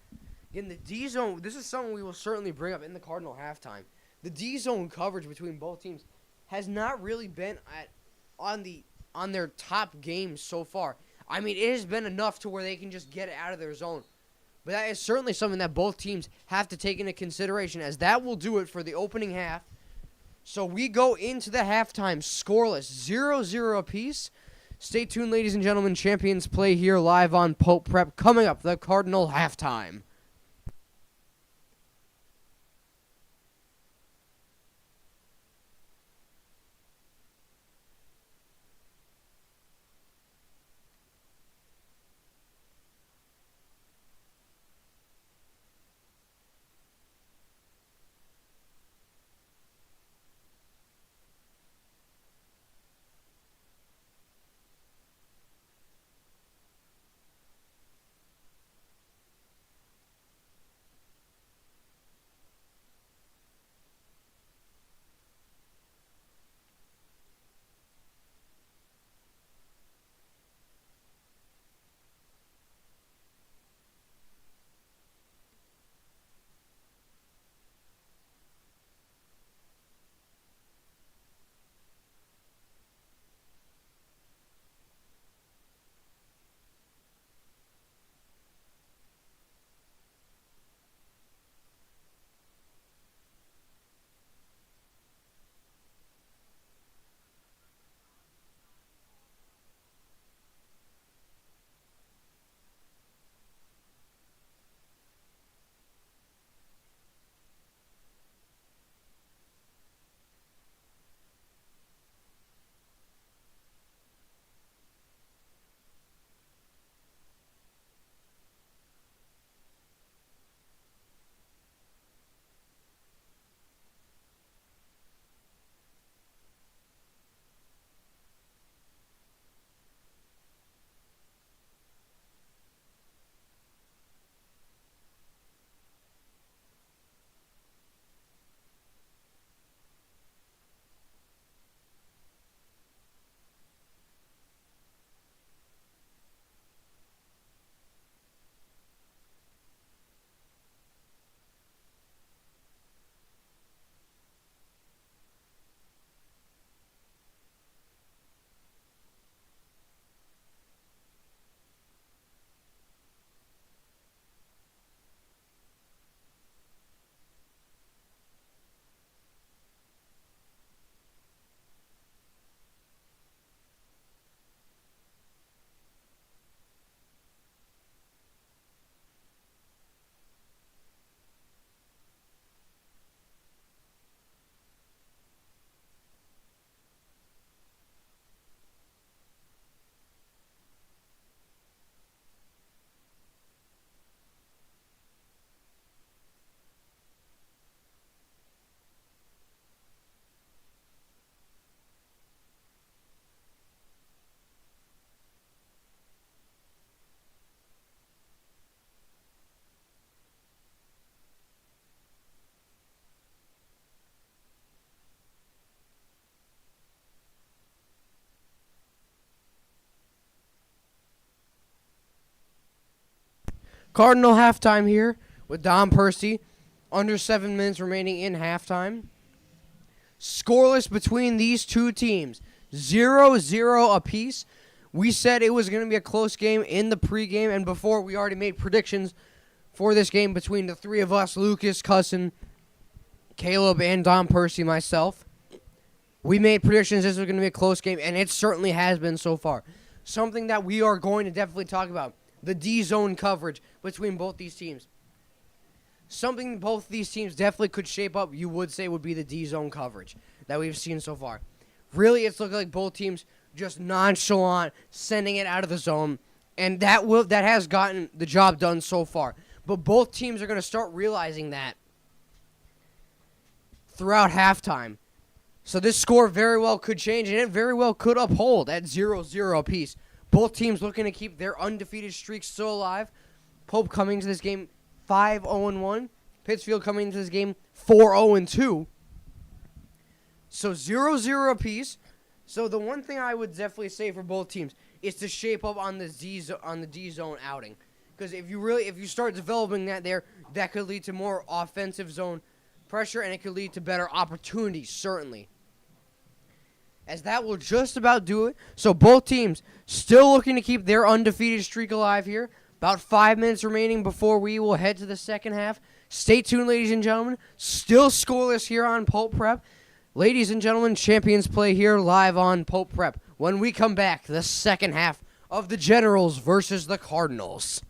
Speaker 1: In the D zone, this is something we will certainly bring up in the Cardinal halftime. The D zone coverage between both teams has not really been on their top games so far. I mean, it has been enough to where they can just get it out of their zone. But that is certainly something that both teams have to take into consideration, as that will do it for the opening half. So we go into the halftime scoreless, 0-0 apiece. Stay tuned, ladies and gentlemen. Champions play here live on Pope Prep. Coming up, the Cardinal halftime. Cardinal halftime here with Dom Percy. Under 7 minutes remaining in halftime. Scoreless between these two teams. 0-0 apiece. We said it was going to be a close game in the pregame, and before we already made predictions for this game between the three of us, Lucas, Cousin, Caleb, and Dom Percy, myself. We made predictions this was going to be a close game, and it certainly has been so far. Something that we are going to definitely talk about, the D-zone coverage between both these teams. something both these teams definitely could shape up, you would say, would be the D-zone coverage that we've seen so far. Really, it's looking like both teams just nonchalant, sending it out of the zone, and that has gotten the job done so far. But both teams are going to start realizing that throughout halftime. So this score very well could change, and it very well could uphold at 0-0 apiece. Both teams looking to keep their undefeated streak still alive. Pope coming into this game 5-0-1. Pittsfield coming into this game 4-0-2. So 0-0 apiece. So the one thing I would definitely say for both teams is to shape up on the D-zone outing. Because if you start developing that there, that could lead to more offensive zone pressure, and it could lead to better opportunities, certainly. As that will just about do it. So both teams still looking to keep their undefeated streak alive here. About 5 minutes remaining before we will head to the second half. Stay tuned, ladies and gentlemen. Still scoreless here on Pope Prep. Ladies and gentlemen, Champions Play here live on Pope Prep. When we come back, the second half of the Generals versus the Cardinals.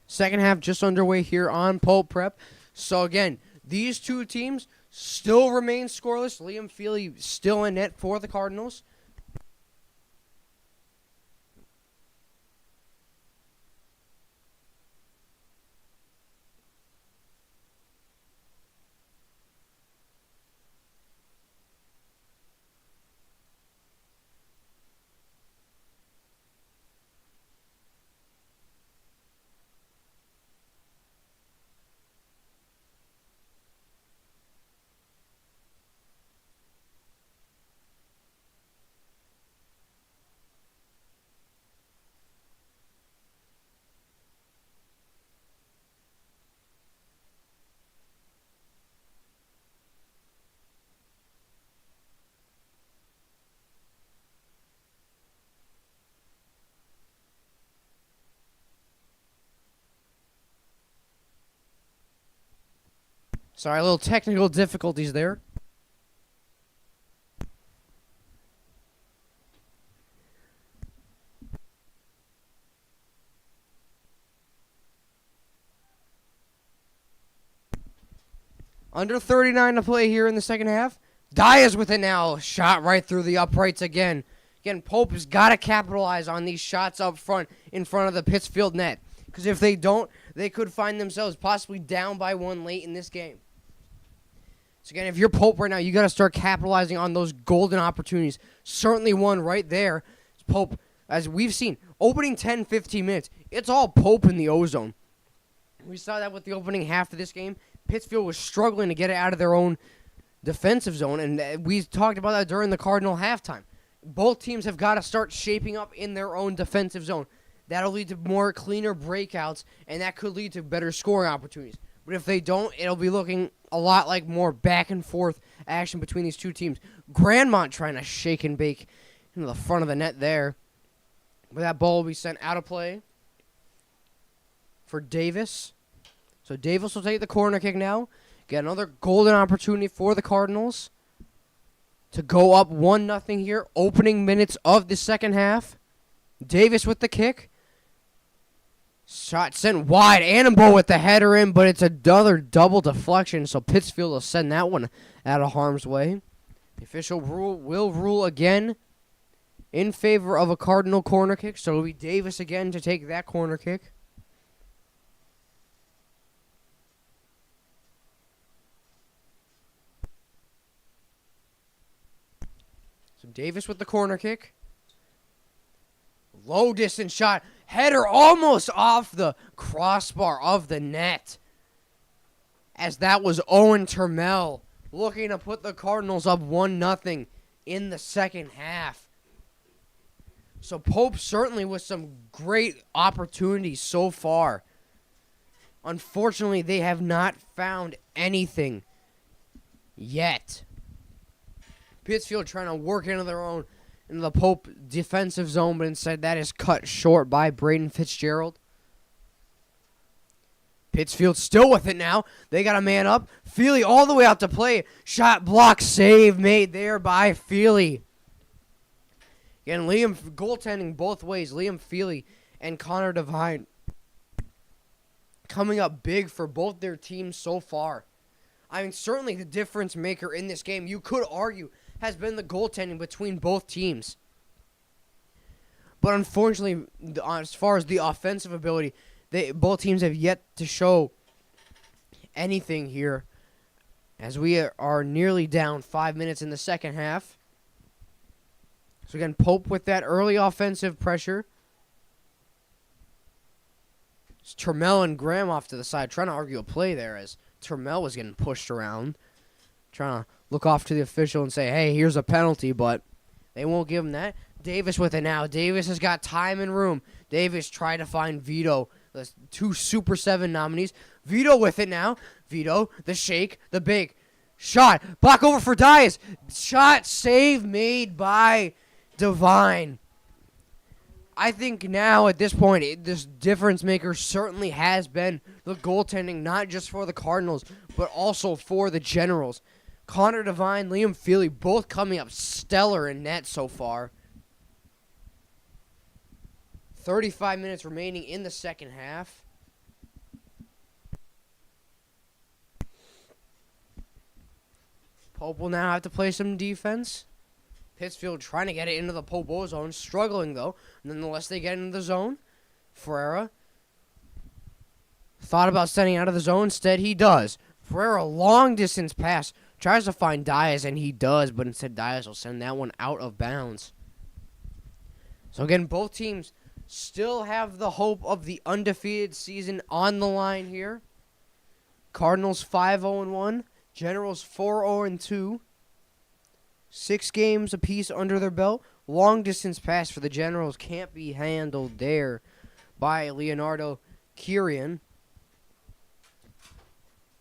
Speaker 1: Second half just underway here on Pope Prep. So again, these two teams still remain scoreless. Liam Feely still in net for the Cardinals. Sorry, a little technical difficulties there. Under 39 to play here in the second half. Diaz with it now. Shot right through the uprights again. Again, Pope has got to capitalize on these shots up front in front of the Pittsfield net. Because if they don't, they could find themselves possibly down by one late in this game. So again, if you're Pope right now, you got to start capitalizing on those golden opportunities. Certainly one right there. Pope, as we've seen, opening 10, 15 minutes, it's all Pope in the O-zone. We saw that with the opening half of this game. Pittsfield was struggling to get it out of their own defensive zone, and we talked about that during the Cardinal halftime. Both teams have got to start shaping up in their own defensive zone. That'll lead to more cleaner breakouts, and that could lead to better scoring opportunities. But if they don't, it'll be looking a lot like more back-and-forth action between these two teams. Grandmont trying to shake and bake into the front of the net there. But that ball will be sent out of play for Davis. So Davis will take the corner kick now. Get another golden opportunity for the Cardinals to go up 1-0 here. Opening minutes of the second half. Davis with the kick. Shot sent wide. Annenbo with the header in, but it's another double deflection, so Pittsfield will send that one out of harm's way. The official will rule again in favor of a Cardinal corner kick, so it'll be Davis again to take that corner kick. So Davis with the corner kick. Low distance shot. Header almost off the crossbar of the net. As that was Owen Turmel looking to put the Cardinals up 1-0 in the second half. So Pope certainly with some great opportunities so far. Unfortunately, they have not found anything yet. Pittsfield trying to work into their own in the Pope defensive zone, but instead that is cut short by Braden Fitzgerald. Pittsfield still with it now. They got a man up. Feely all the way out to play. Shot block save made there by Feely. Again, Liam goaltending both ways. Liam Feely and Connor Devine coming up big for both their teams so far. I mean, certainly the difference maker in this game, you could argue, has been the goaltending between both teams. But unfortunately, as far as the offensive ability, both teams have yet to show anything here, as we are nearly down 5 minutes in the second half. So again, Pope with that early offensive pressure. It's Turmel and Graham off to the side, trying to argue a play there as Turmel was getting pushed around, trying to look off to the official and say, hey, here's a penalty, but they won't give him that. Davis with it now. Davis has got time and room. Davis tried to find Vito, the two Super 7 nominees. Vito with it now. Vito, the shake, the big shot. Block over for Diaz. Shot save made by Devine. I think now at this point, this difference maker certainly has been the goaltending, not just for the Cardinals, but also for the Generals. Connor Devine, Liam Feely, both coming up stellar in net so far. 35 minutes remaining in the second half. Pope will now have to play some defense. Pittsfield trying to get it into the Pope zone. Struggling, though. Nonetheless, they get into the zone. Ferreira thought about sending out of the zone. Instead, he does. Ferreira, long distance pass. Tries to find Diaz, and he does. But instead, Diaz will send that one out of bounds. So, again, both teams still have the hope of the undefeated season on the line here. Cardinals 5-0-1. Generals 4-0-2. 6 games apiece under their belt. Long distance pass for the Generals can't be handled there by Leonardo Kirian.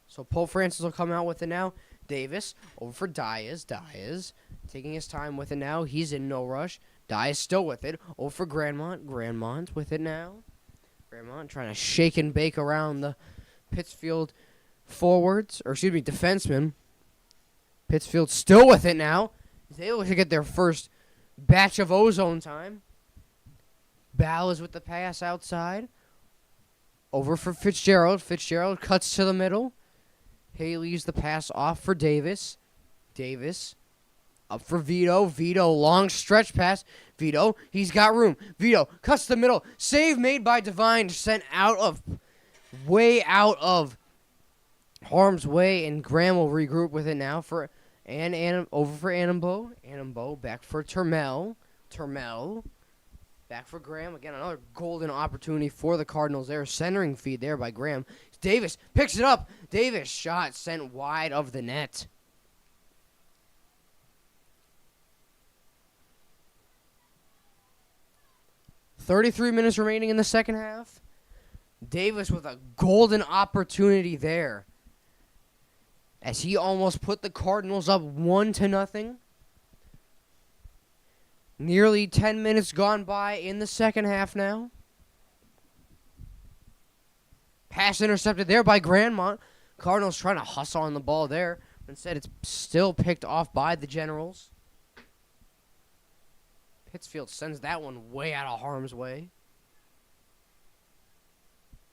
Speaker 1: So Pope Francis will come out with it now. Davis over for Diaz. Diaz taking his time with it now. He's in no rush. Diaz still with it. Over for Grandmont. Grandmont with it now. Grandmont trying to shake and bake around the Pittsfield defenseman. Pittsfield still with it now. He's able to get their first batch of ozone time. Ball is with the pass outside. Over for Fitzgerald. Fitzgerald cuts to the middle. Haley's the pass off for Davis. Davis up for Vito. Vito, long stretch pass. Vito, he's got room. Vito cuts the middle. Save made by Devine. Sent way out of harm's way. And Graham will regroup with it now for... And over for Annambo. Annambo back for Turmel. Turmel back for Graham. Again, another golden opportunity for the Cardinals there. Centering feed there by Graham. Davis picks it up. Davis shot sent wide of the net. .33 minutes remaining in the second half. Davis with a golden opportunity there, as he almost put the Cardinals up 1-0. Nearly 10 minutes gone by in the second half now. Pass intercepted there by Grandmont. Cardinals trying to hustle on the ball there. Instead, it's still picked off by the Generals. Pittsfield sends that one way out of harm's way,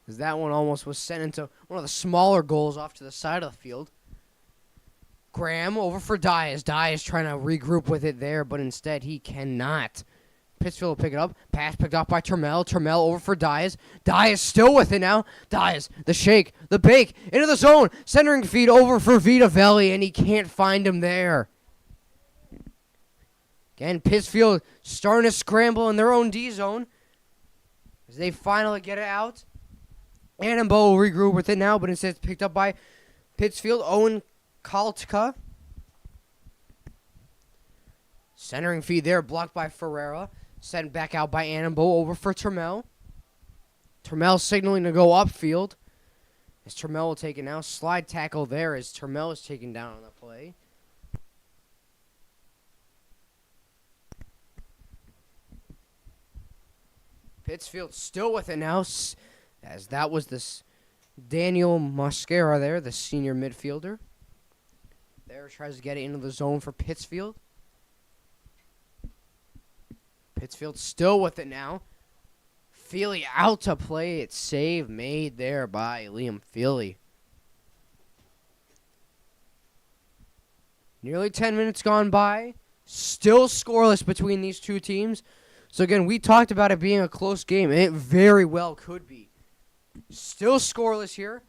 Speaker 1: because that one almost was sent into one of the smaller goals off to the side of the field. Graham over for Diaz. Diaz trying to regroup with it there, but instead he cannot. Pittsfield will pick it up. Pass picked up by Turmel. Turmel over for Diaz. Diaz still with it now. Diaz, the shake, the bake, into the zone. Centering feed over for Vitavelli, and he can't find him there. Again, Pittsfield starting to scramble in their own D zone as they finally get it out. Annambo will regroup with it now, but instead it's picked up by Pittsfield. Owen Kaltka. Centering feed there, blocked by Ferreira. Sent back out by Annambo, over for Turmel. Turmel signaling to go upfield, as Turmel will take it now. Slide tackle there as Turmel is taken down on the play. Pittsfield still with it now, as that was this Daniel Mosquera there, the senior midfielder. There tries to get it into the zone for Pittsfield. Pittsfield still with it now. Feely out to play it. Save made there by Liam Feely. Nearly 10 minutes gone by. Still scoreless between these two teams. So again, we talked about it being a close game, and it very well could be. Still scoreless here.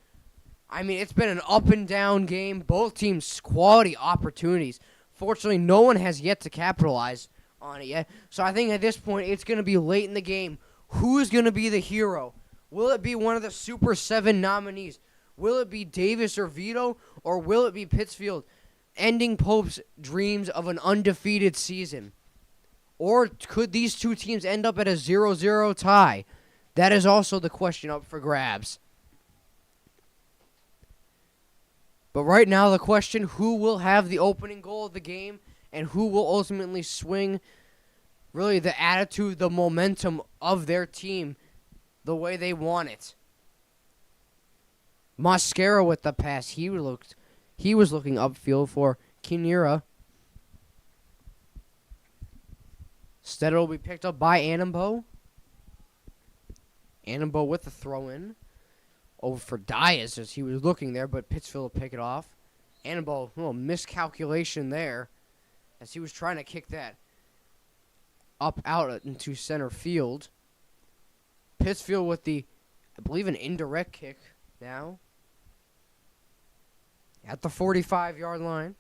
Speaker 1: I mean, it's been an up and down game. Both teams quality opportunities. Fortunately, no one has yet to capitalize on it yet. So I think at this point, it's going to be late in the game. Who's going to be the hero? Will it be one of the Super 7 nominees? Will it be Davis or Vito? Or will it be Pittsfield ending Pope's dreams of an undefeated season? Or could these two teams end up at a 0-0 tie? That is also the question up for grabs. But right now, the question, who will have the opening goal of the game, and who will ultimately swing really the attitude, the momentum of their team the way they want it. Mosquera with the pass. He was looking upfield for Kinera. Instead, it will be picked up by Annambo. Annambo with the throw-in. Over for Diaz as he was looking there, but Pittsfield will pick it off. Annabelle, a little miscalculation there as he was trying to kick that up out into center field. Pittsfield with the, I believe, an indirect kick now at the 45-yard line.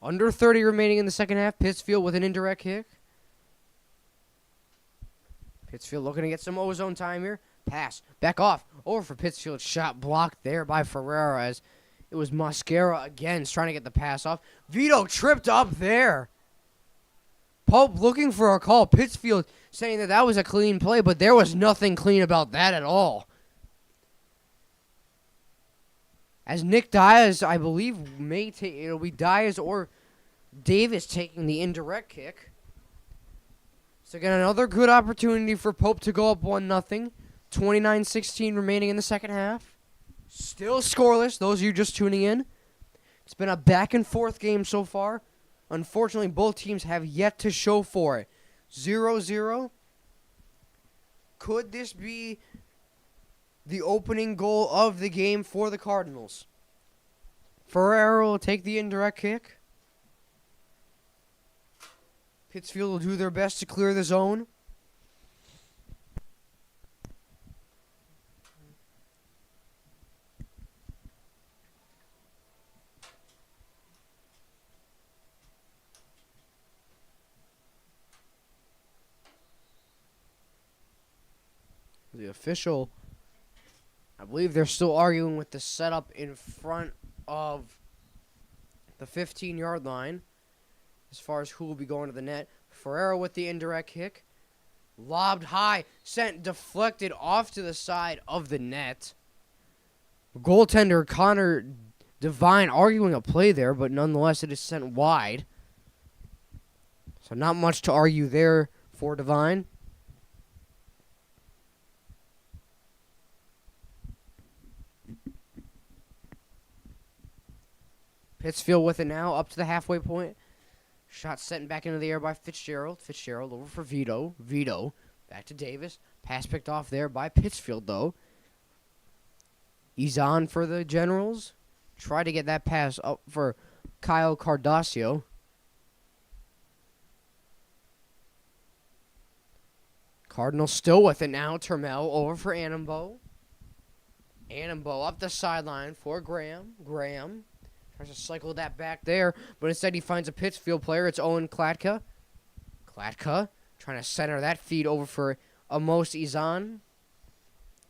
Speaker 1: Under 30 remaining in the second half. Pittsfield with an indirect kick. Pittsfield looking to get some ozone time here. Pass. Back off. Over for Pittsfield. Shot blocked there by Ferreira as it was Mosquera again trying to get the pass off. Vito tripped up there. Pope looking for a call. Pittsfield saying that that was a clean play, but there was nothing clean about that at all. As Nick Diaz, I believe, may take, it'll be Diaz or Davis taking the indirect kick. So again, another good opportunity for Pope to go up 1-0. 29-16 remaining in the second half. Still scoreless, those of you just tuning in. It's been a back-and-forth game so far. Unfortunately, both teams have yet to show for it. 0-0. Could this be the opening goal of the game for the Cardinals? Ferreira will take the indirect kick. Pittsfield will do their best to clear the zone. The official, I believe they're still arguing with the setup in front of the 15-yard line as far as who will be going to the net. Ferreira with the indirect kick. Lobbed high, sent deflected off to the side of the net. Goaltender Connor Devine arguing a play there, but nonetheless it is sent wide. So not much to argue there for Devine. Pittsfield with it now, up to the halfway point. Shot sent back into the air by Fitzgerald. Fitzgerald over for Vito. Vito back to Davis. Pass picked off there by Pittsfield, though. He's on for the Generals. Try to get that pass up for Kyle Cardasio. Cardinals still with it now. Termel over for Annenbo. Annenbo up the sideline for Graham. Graham tries to cycle that back there, but instead he finds a Pittsfield player. It's Owen Klatka. Klatka trying to center that feed over for Amos Izan.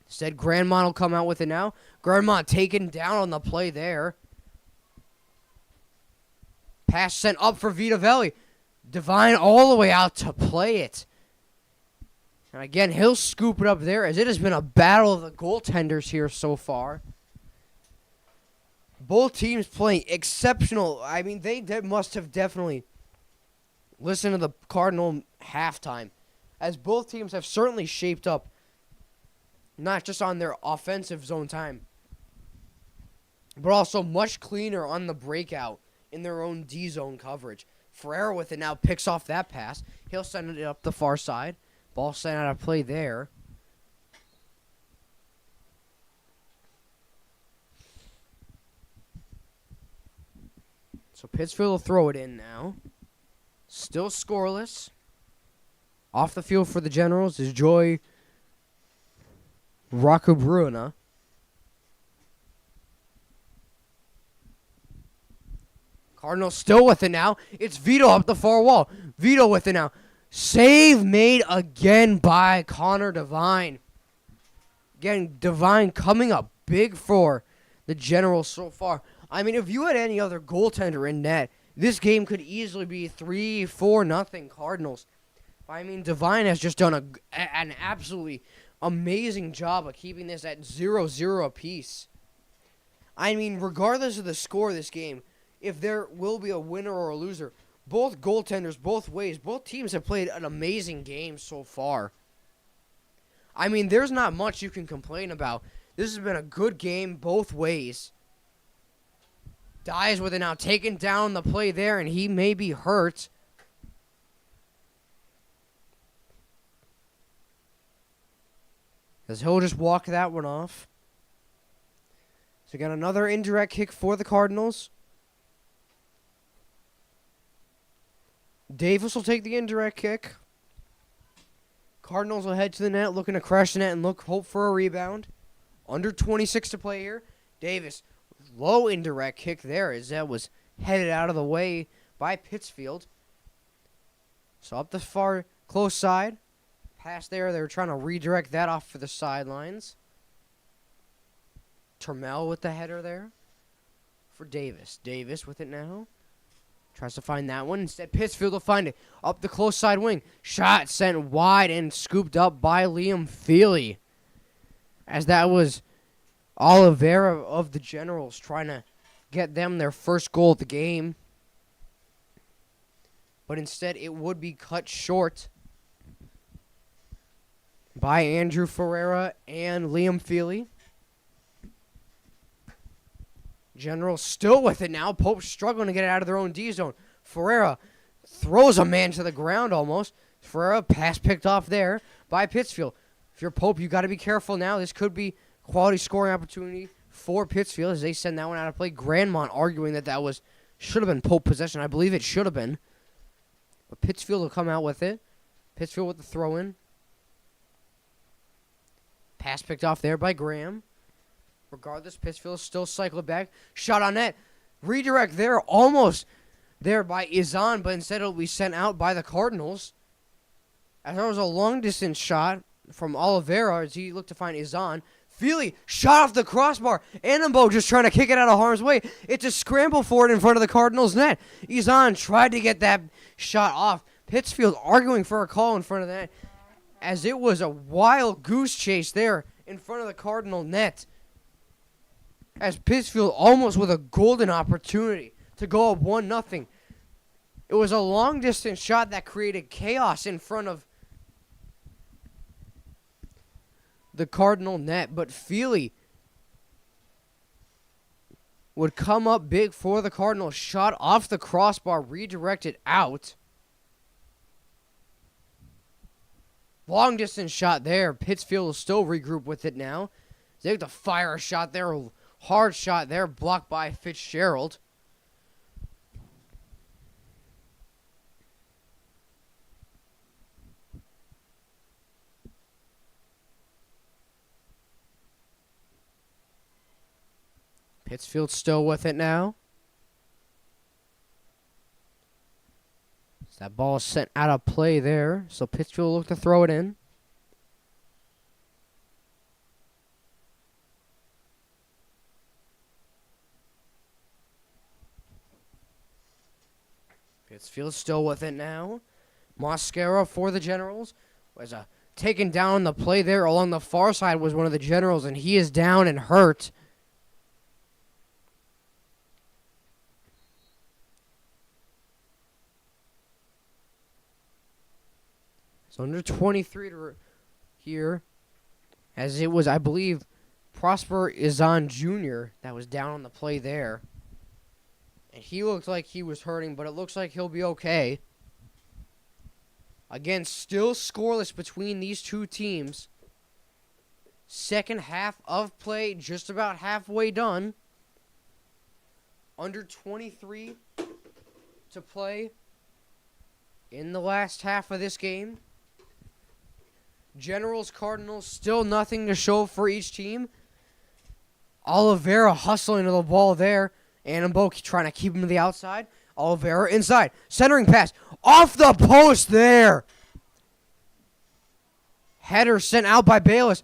Speaker 1: Instead, Grandmont will come out with it now. Grandmont taken down on the play there. Pass sent up for Vitavelli. Devine all the way out to play it. And again, he'll scoop it up there as it has been a battle of the goaltenders here so far. Both teams playing exceptional. I mean, they must have definitely listened to the Cardinal halftime, as both teams have certainly shaped up, not just on their offensive zone time, but also much cleaner on the breakout in their own D-zone coverage. Ferreira with it now picks off that pass. He'll send it up the far side. Ball sent out of play there. So Pittsfield will throw it in now. Still scoreless. Off the field for the Generals is Joy Rockabruina. Cardinals still with it now. It's Vito up the far wall. Vito with it now. Save made again by Connor Devine. Again, Devine coming up big for the Generals so far. I mean, if you had any other goaltender in net, this game could easily be 3-4-0 Cardinals. I mean, Devine has just done an absolutely amazing job of keeping this at 0-0 apiece. I mean, regardless of the score of this game, if there will be a winner or a loser, both goaltenders, both ways, both teams have played an amazing game so far. I mean, there's not much you can complain about. This has been a good game both ways. Dies with it now, taken down the play there, and he may be hurt. As he'll just walk that one off. So again, another indirect kick for the Cardinals. Davis will take the indirect kick. Cardinals will head to the net, looking to crush the net and hope for a rebound. Under 26 to play here. Davis, low indirect kick there as that was headed out of the way by Pittsfield. So up the far close side. Pass there. They were trying to redirect that off for the sidelines. Termel with the header there for Davis. Davis with it now. Tries to find that one. Instead, Pittsfield will find it. Up the close side wing. Shot sent wide and scooped up by Liam Feely. As that was Oliveira of the Generals trying to get them their first goal of the game. But instead, it would be cut short by Andrew Ferreira and Liam Feely. Generals still with it now. Pope struggling to get it out of their own D zone. Ferreira throws a man to the ground almost. Ferreira pass picked off there by Pittsfield. If you're Pope, you got to be careful now. This could be quality scoring opportunity for Pittsfield as they send that one out of play. Grandmont arguing that should have been Pope possession. I believe it should have been. But Pittsfield will come out with it. Pittsfield with the throw in. Pass picked off there by Graham. Regardless, Pittsfield still cycled back. Shot on net. Redirect there. Almost there by Izan, but instead it'll be sent out by the Cardinals. As there was a long-distance shot from Oliveira as he looked to find Izan. Feely shot off the crossbar. Annenbo just trying to kick it out of harm's way. It's a scramble for it in front of the Cardinals' net. Izan tried to get that shot off. Pittsfield arguing for a call in front of that as it was a wild goose chase there in front of the Cardinal net. As Pittsfield almost with a golden opportunity to go up 1-0. It was a long-distance shot that created chaos in front of the Cardinal net, but Feely would come up big for the Cardinals. Shot off the crossbar, redirected out. Long-distance shot there. Pittsfield will still regroup with it now. They have to fire a shot there. Hard shot there, blocked by Fitzgerald. Pittsfield still with it now. That ball is sent out of play there, so Pittsfield will look to throw it in. Pittsfield still with it now. Mosquera for the Generals. Was taken down on the play there along the far side was one of the Generals, and he is down and hurt. So under 23 here, as it was, I believe, Prosper Izan Jr. that was down on the play there. And he looked like he was hurting, but it looks like he'll be okay. Again, still scoreless between these two teams. Second half of play, just about halfway done. Under 23 to play in the last half of this game. Generals, Cardinals, still nothing to show for each team. Oliveira hustling to the ball there. Annenbo trying to keep him to the outside. Oliveira inside. Centering pass. Off the post there. Header sent out by Bayless.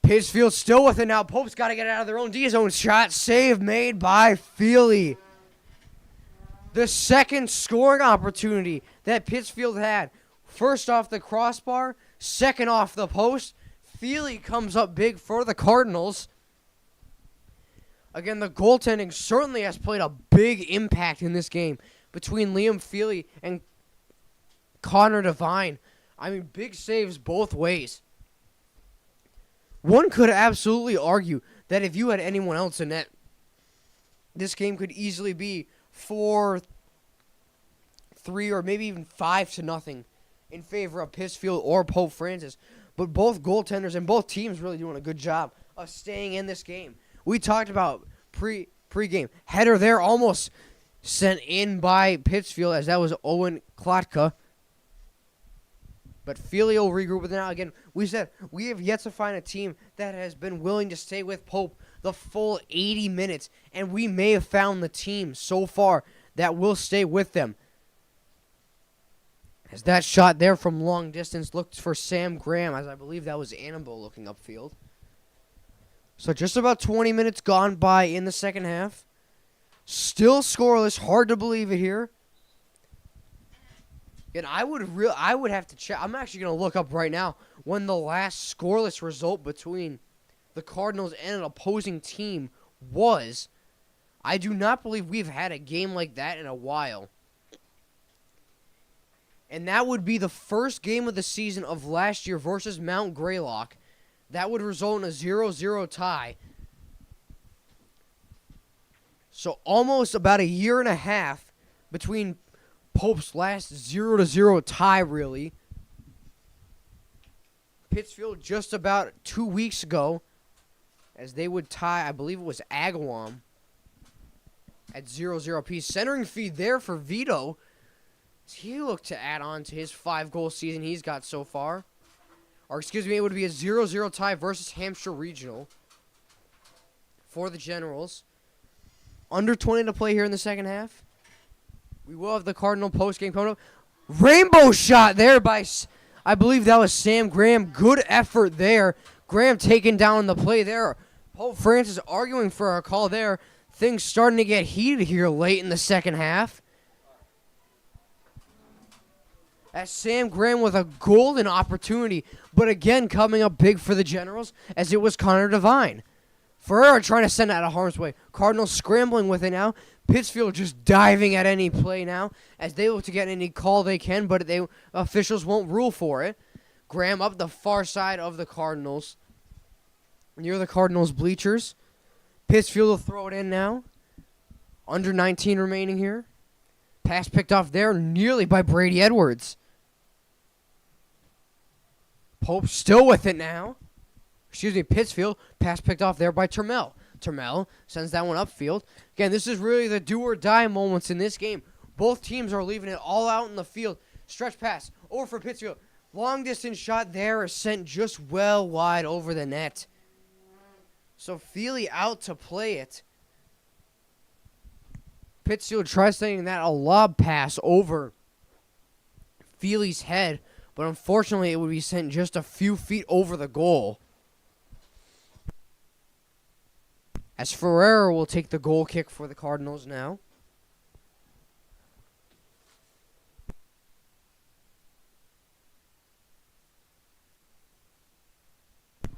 Speaker 1: Pittsfield still with it now. Pope's got to get it out of their own D zone. Shot save made by Feely. The second scoring opportunity that Pittsfield had. First off the crossbar. Second off the post. Feely comes up big for the Cardinals. Again, the goaltending certainly has played a big impact in this game between Liam Feely and Connor Devine. I mean, big saves both ways. One could absolutely argue that if you had anyone else in net, this game could easily be 4-3 or maybe even 5-0 in favor of Pittsfield or Pope Francis. But both goaltenders and both teams really doing a good job of staying in this game. We talked about pregame. Header there almost sent in by Pittsfield as that was Owen Klotka. But Feely will regroup with it now. Again, we said we have yet to find a team that has been willing to stay with Pope the full 80 minutes. And we may have found the team so far that will stay with them. As that shot there from long distance looked for Sam Graham, as I believe that was Annabelle looking upfield. So just about 20 minutes gone by in the second half. Still scoreless. Hard to believe it here. And I would have to check. I'm actually going to look up right now when the last scoreless result between the Cardinals and an opposing team was. I do not believe we've had a game like that in a while. And that would be the first game of the season of last year versus Mount Greylock. That would result in a 0-0 tie. So almost about a year and a half between Pope's last 0-0 tie, really. Pittsfield just about 2 weeks ago, as they would tie, I believe it was Agawam, at 0-0 apiece. Centering feed there for Vito. He looked to add on to his 5-goal season he's got so far. Or, excuse me, it would be a 0-0 tie versus Hampshire Regional for the Generals. Under 20 to play here in the second half. We will have the Cardinal postgame coming up. Rainbow shot there by, I believe that was Sam Graham. Good effort there. Graham taking down the play there. Pope Francis arguing for a call there. Things starting to get heated here late in the second half. As Sam Graham with a golden opportunity, but again coming up big for the Generals as it was Connor Devine. Ferreira trying to send out of harm's way. Cardinals scrambling with it now. Pittsfield just diving at any play now as they look to get any call they can, but officials won't rule for it. Graham up the far side of the Cardinals, near the Cardinals bleachers. Pittsfield will throw it in now. Under 19 remaining here. Pass picked off there nearly by Brady Edwards. Pope still with it now. Pittsfield. Pass picked off there by Turmel. Turmel sends that one upfield. Again, this is really the do-or-die moments in this game. Both teams are leaving it all out in the field. Stretch pass over for Pittsfield. Long distance shot there is sent just well wide over the net. So Feely out to play it. Pittsfield tries sending that a lob pass over Feely's head, but unfortunately it would be sent just a few feet over the goal. As Ferreira will take the goal kick for the Cardinals now.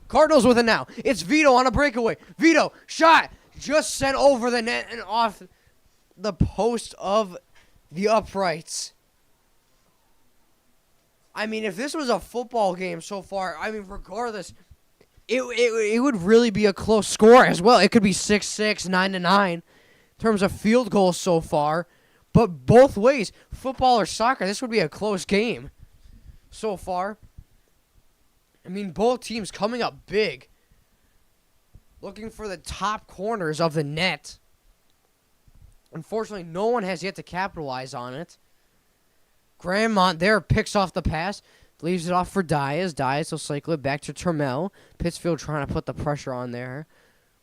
Speaker 1: Cardinals with it now. It's Vito on a breakaway. Vito, shot, just sent over the net and off the post of the uprights. I mean, if this was a football game so far, I mean, regardless, it would really be a close score as well. It could be 6-6, 9-9 in terms of field goals so far. But both ways, football or soccer, this would be a close game so far. I mean, both teams coming up big, looking for the top corners of the net. Unfortunately, no one has yet to capitalize on it. Grandmont there picks off the pass, leaves it off for Diaz. Diaz will cycle it back to Turmel. Pittsfield trying to put the pressure on there.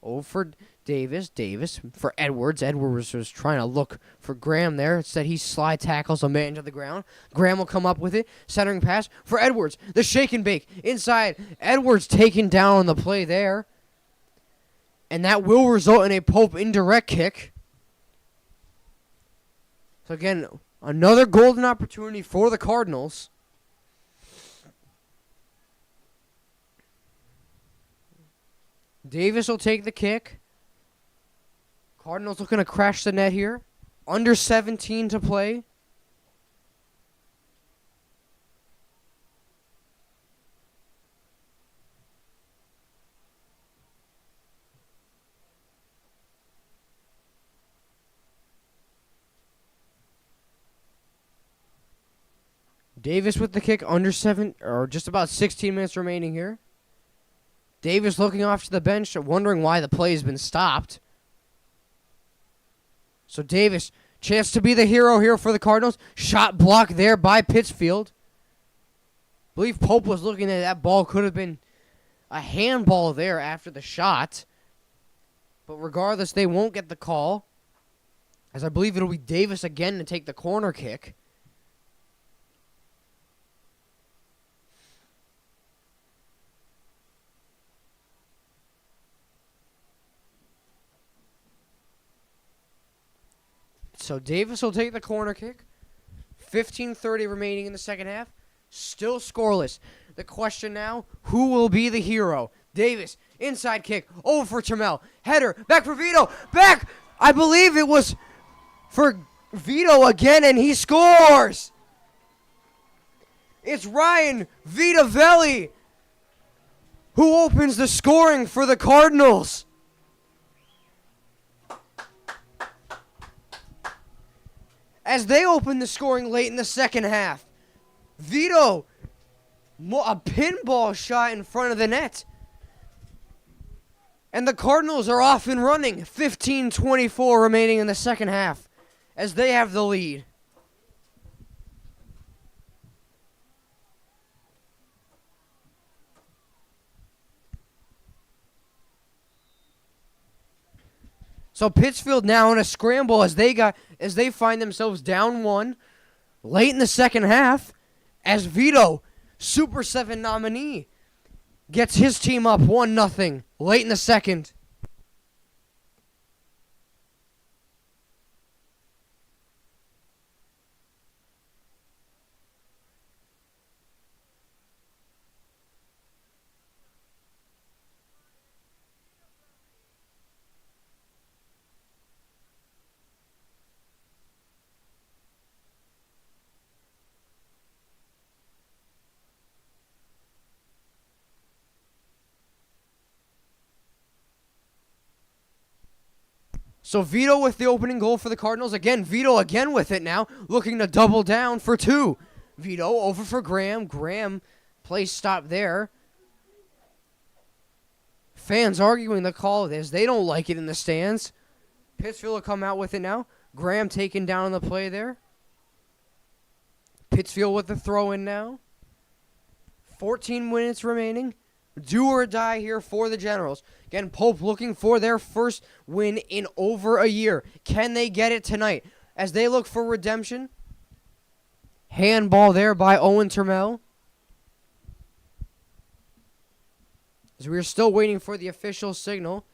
Speaker 1: Over for Davis. Davis for Edwards. Edwards was trying to look for Graham there. Instead, he slide tackles a man to the ground. Graham will come up with it. Centering pass for Edwards. The shake and bake inside. Edwards taken down on the play there. And that will result in a Pope indirect kick. So again, another golden opportunity for the Cardinals. Davis will take the kick. Cardinals looking to crash the net here. Under 17 to play. Davis with the kick, under 7, or just about 16 minutes remaining here. Davis looking off to the bench, wondering why the play has been stopped. So Davis, chance to be the hero here for the Cardinals. Shot blocked there by Pittsfield. I believe Pope was looking at that ball. Could have been a handball there after the shot. But regardless, they won't get the call, as I believe it'll be Davis again to take the corner kick. So Davis will take the corner kick. 15:30 remaining in the second half. Still scoreless. The question now, who will be the hero? Davis, inside kick, over for Trammell. Header, back for Vito. Back! I believe it was for Vito again, and he scores! It's Ryan Vitavelli who opens the scoring for the Cardinals. As they open the scoring late in the second half, Vito, a pinball shot in front of the net. And the Cardinals are off and running. 15:24 remaining in the second half as they have the lead. So Pittsfield now in a scramble as they find themselves down one late in the second half as Vito, Super 7 nominee, gets his team up 1-0 late in the second. So Vito with the opening goal for the Cardinals. Again, Vito again with it now, looking to double down for two. Vito over for Graham. Graham plays stop there. Fans arguing the call of this. They don't like it in the stands. Pittsfield will come out with it now. Graham taken down on the play there. Pittsfield with the throw in now. 14 minutes remaining. Do or die here for the Generals. Again, Pope looking for their first win in over a year. Can they get it tonight? As they look for redemption. Handball there by Owen Trammell. As we're still waiting for the official signal.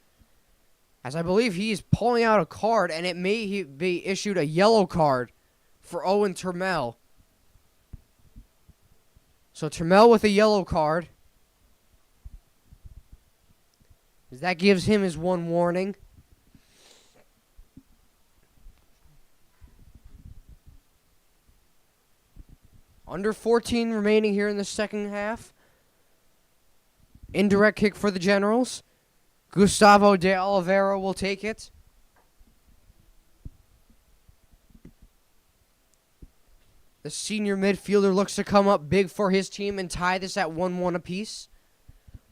Speaker 1: As I believe he's pulling out a card, and it may be issued a yellow card for Owen Trammell. So Trammell with a yellow card. That gives him his one warning. Under 14 remaining here in the second half. Indirect kick for the Generals. Gustavo de Oliveira will take it. The senior midfielder looks to come up big for his team and tie this at 1-1 apiece.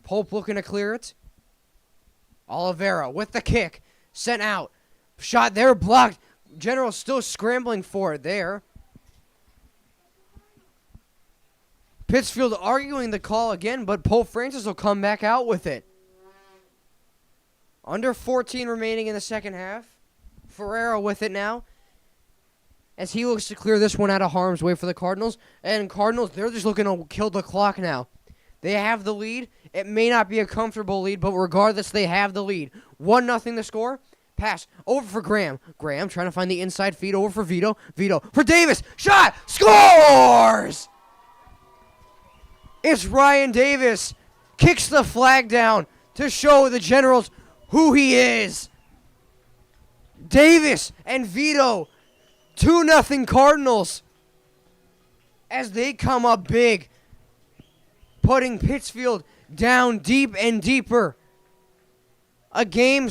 Speaker 1: Pope looking to clear it. Oliveira with the kick. Sent out. Shot there, blocked. General still scrambling for it there. Pittsfield arguing the call again, but Pope Francis will come back out with it. Under 14 remaining in the second half. Ferreira with it now. As he looks to clear this one out of harm's way for the Cardinals. And Cardinals, they're just looking to kill the clock now. They have the lead. It may not be a comfortable lead, but regardless, they have the lead. 1-0 the score. Pass over for Graham. Graham trying to find the inside feed over for Vito. Vito for Davis. Shot. Scores! It's Ryan Davis. Kicks the flag down to show the Generals who he is. Davis and Vito. 2-0 Cardinals. As they come up big. Putting Pittsfield down deep and deeper. A game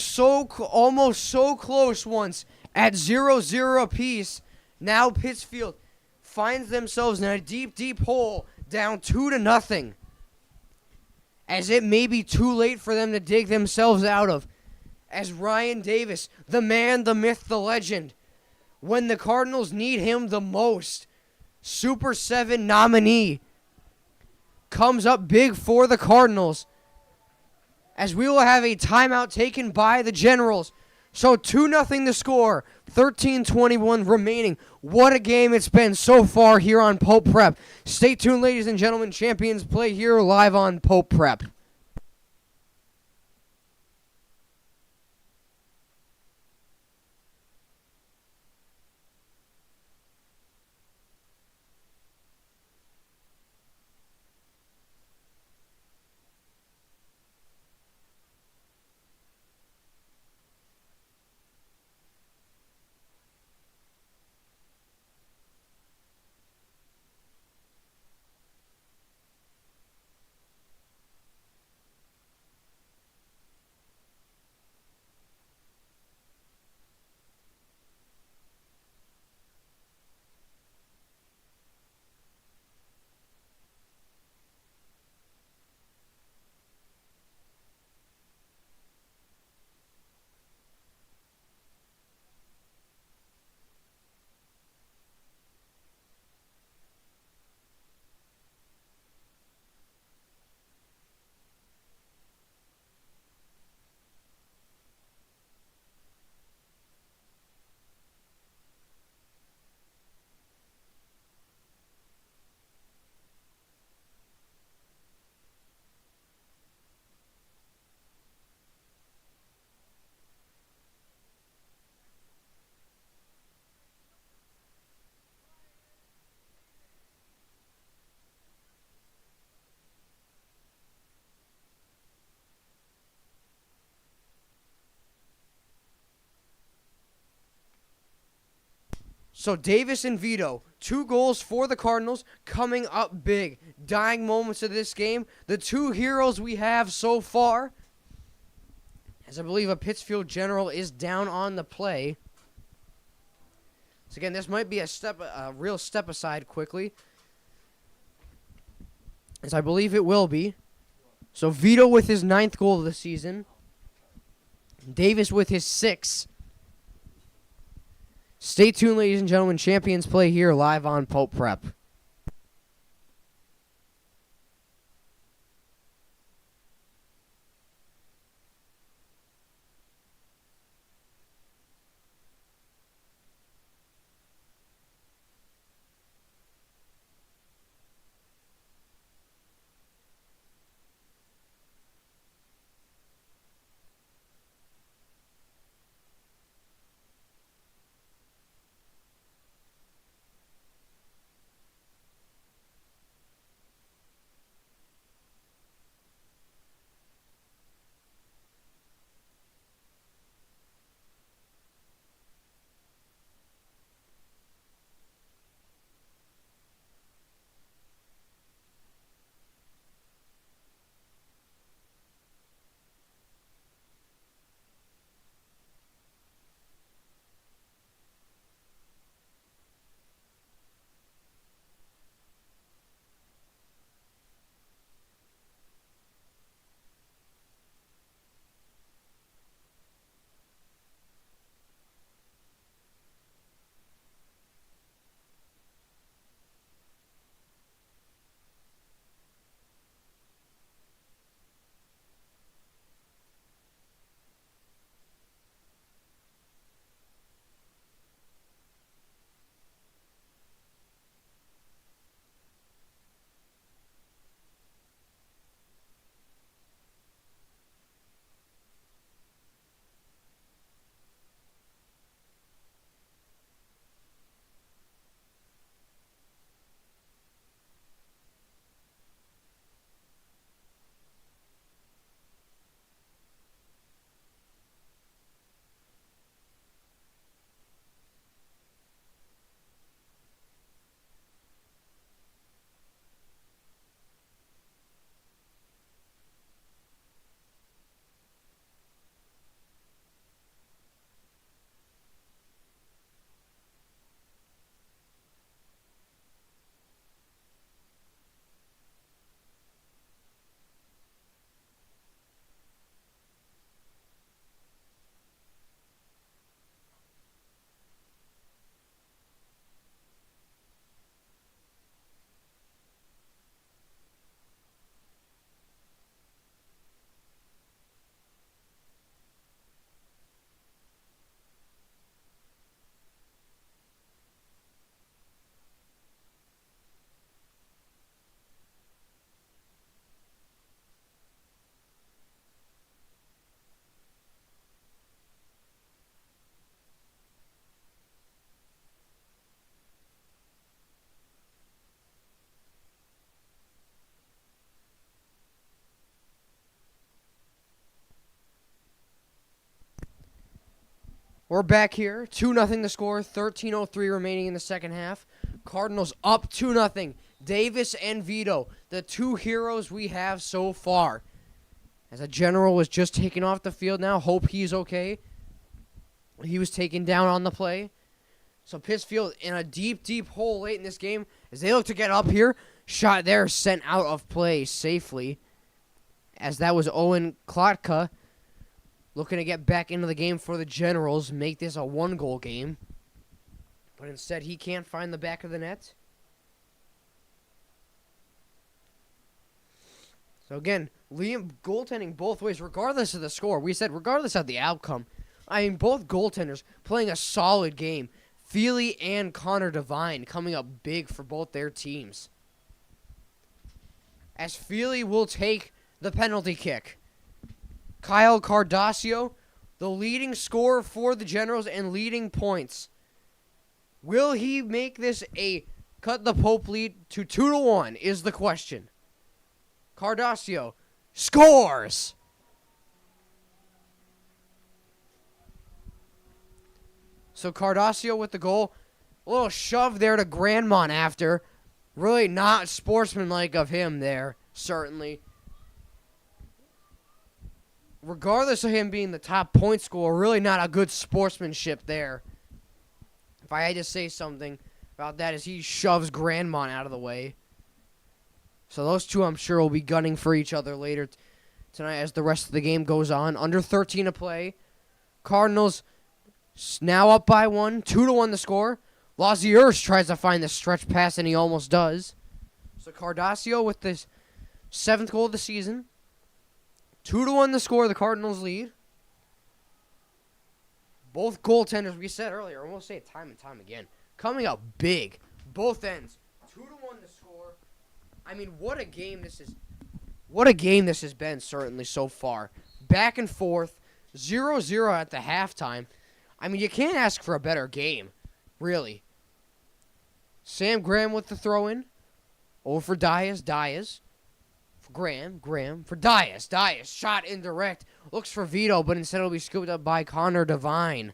Speaker 1: almost so close once at 0-0 apiece. Now Pittsfield finds themselves in a deep, deep hole down 2-0. as it may be too late for them to dig themselves out of. As Ryan Davis, the man, the myth, the legend, when the Cardinals need him the most, Super 7 nominee, comes up big for the Cardinals, as we will have a timeout taken by the Generals. So 2-0 the score, 13:21 remaining. What a game it's been so far here on Pope Prep. Stay tuned, ladies and gentlemen. Champions play here live on Pope Prep. So Davis and Vito, 2 goals for the Cardinals, coming up big. Dying moments of this game. The 2 heroes we have so far, as I believe a Pittsfield General is down on the play. So again, this might be a real step aside quickly, as I believe it will be. So Vito with his 9th goal of the season. Davis with his 6th. Stay tuned, ladies and gentlemen. Champions play here live on Pope Prep. We're back here. 2-0 the score. 13:03 remaining in the second half. Cardinals up 2-0. Davis and Vito, the two heroes we have so far. As a general was just taken off the field now. Hope he's okay. He was taken down on the play. So Pittsfield in a deep, deep hole late in this game. As they look to get up here. Shot there, sent out of play safely. As that was Owen Klotka. Looking to get back into the game for the Generals. Make this a 1-goal game. But instead he can't find the back of the net. So again, Liam goaltending both ways, regardless of the score. We said regardless of the outcome. I mean, both goaltenders playing a solid game. Feely and Connor Devine coming up big for both their teams. As Feely will take the penalty kick. Kyle Cardasio, the leading scorer for the Generals and leading points. Will he make this a cut the Pope lead to 2-1 is the question. Cardasio scores! So Cardasio with the goal. A little shove there to Grandmont after. Really not sportsmanlike of him there, certainly. Regardless of him being the top point scorer, really not a good sportsmanship there. If I had to say something about that, is he shoves Grandmont out of the way. So those two, I'm sure, will be gunning for each other later tonight as the rest of the game goes on. Under 13 to play. Cardinals now up by 1. 2-1 the score. Laziers tries to find the stretch pass, and he almost does. So Cardasio with this 7th goal of the season. 2-1 the score. The Cardinals lead. Both goaltenders, we said earlier, and we'll say it time and time again, coming up big. Both ends. 2-1 the score. I mean, what a game this is. What a game this has been, certainly, so far. Back and forth. 0-0 at the halftime. I mean, you can't ask for a better game. Really. Sam Graham with the throw-in. Over for Diaz. Diaz. For Graham. Graham. For Diaz. Diaz. Shot indirect. Looks for Vito, but instead it'll be scooped up by Connor Devine.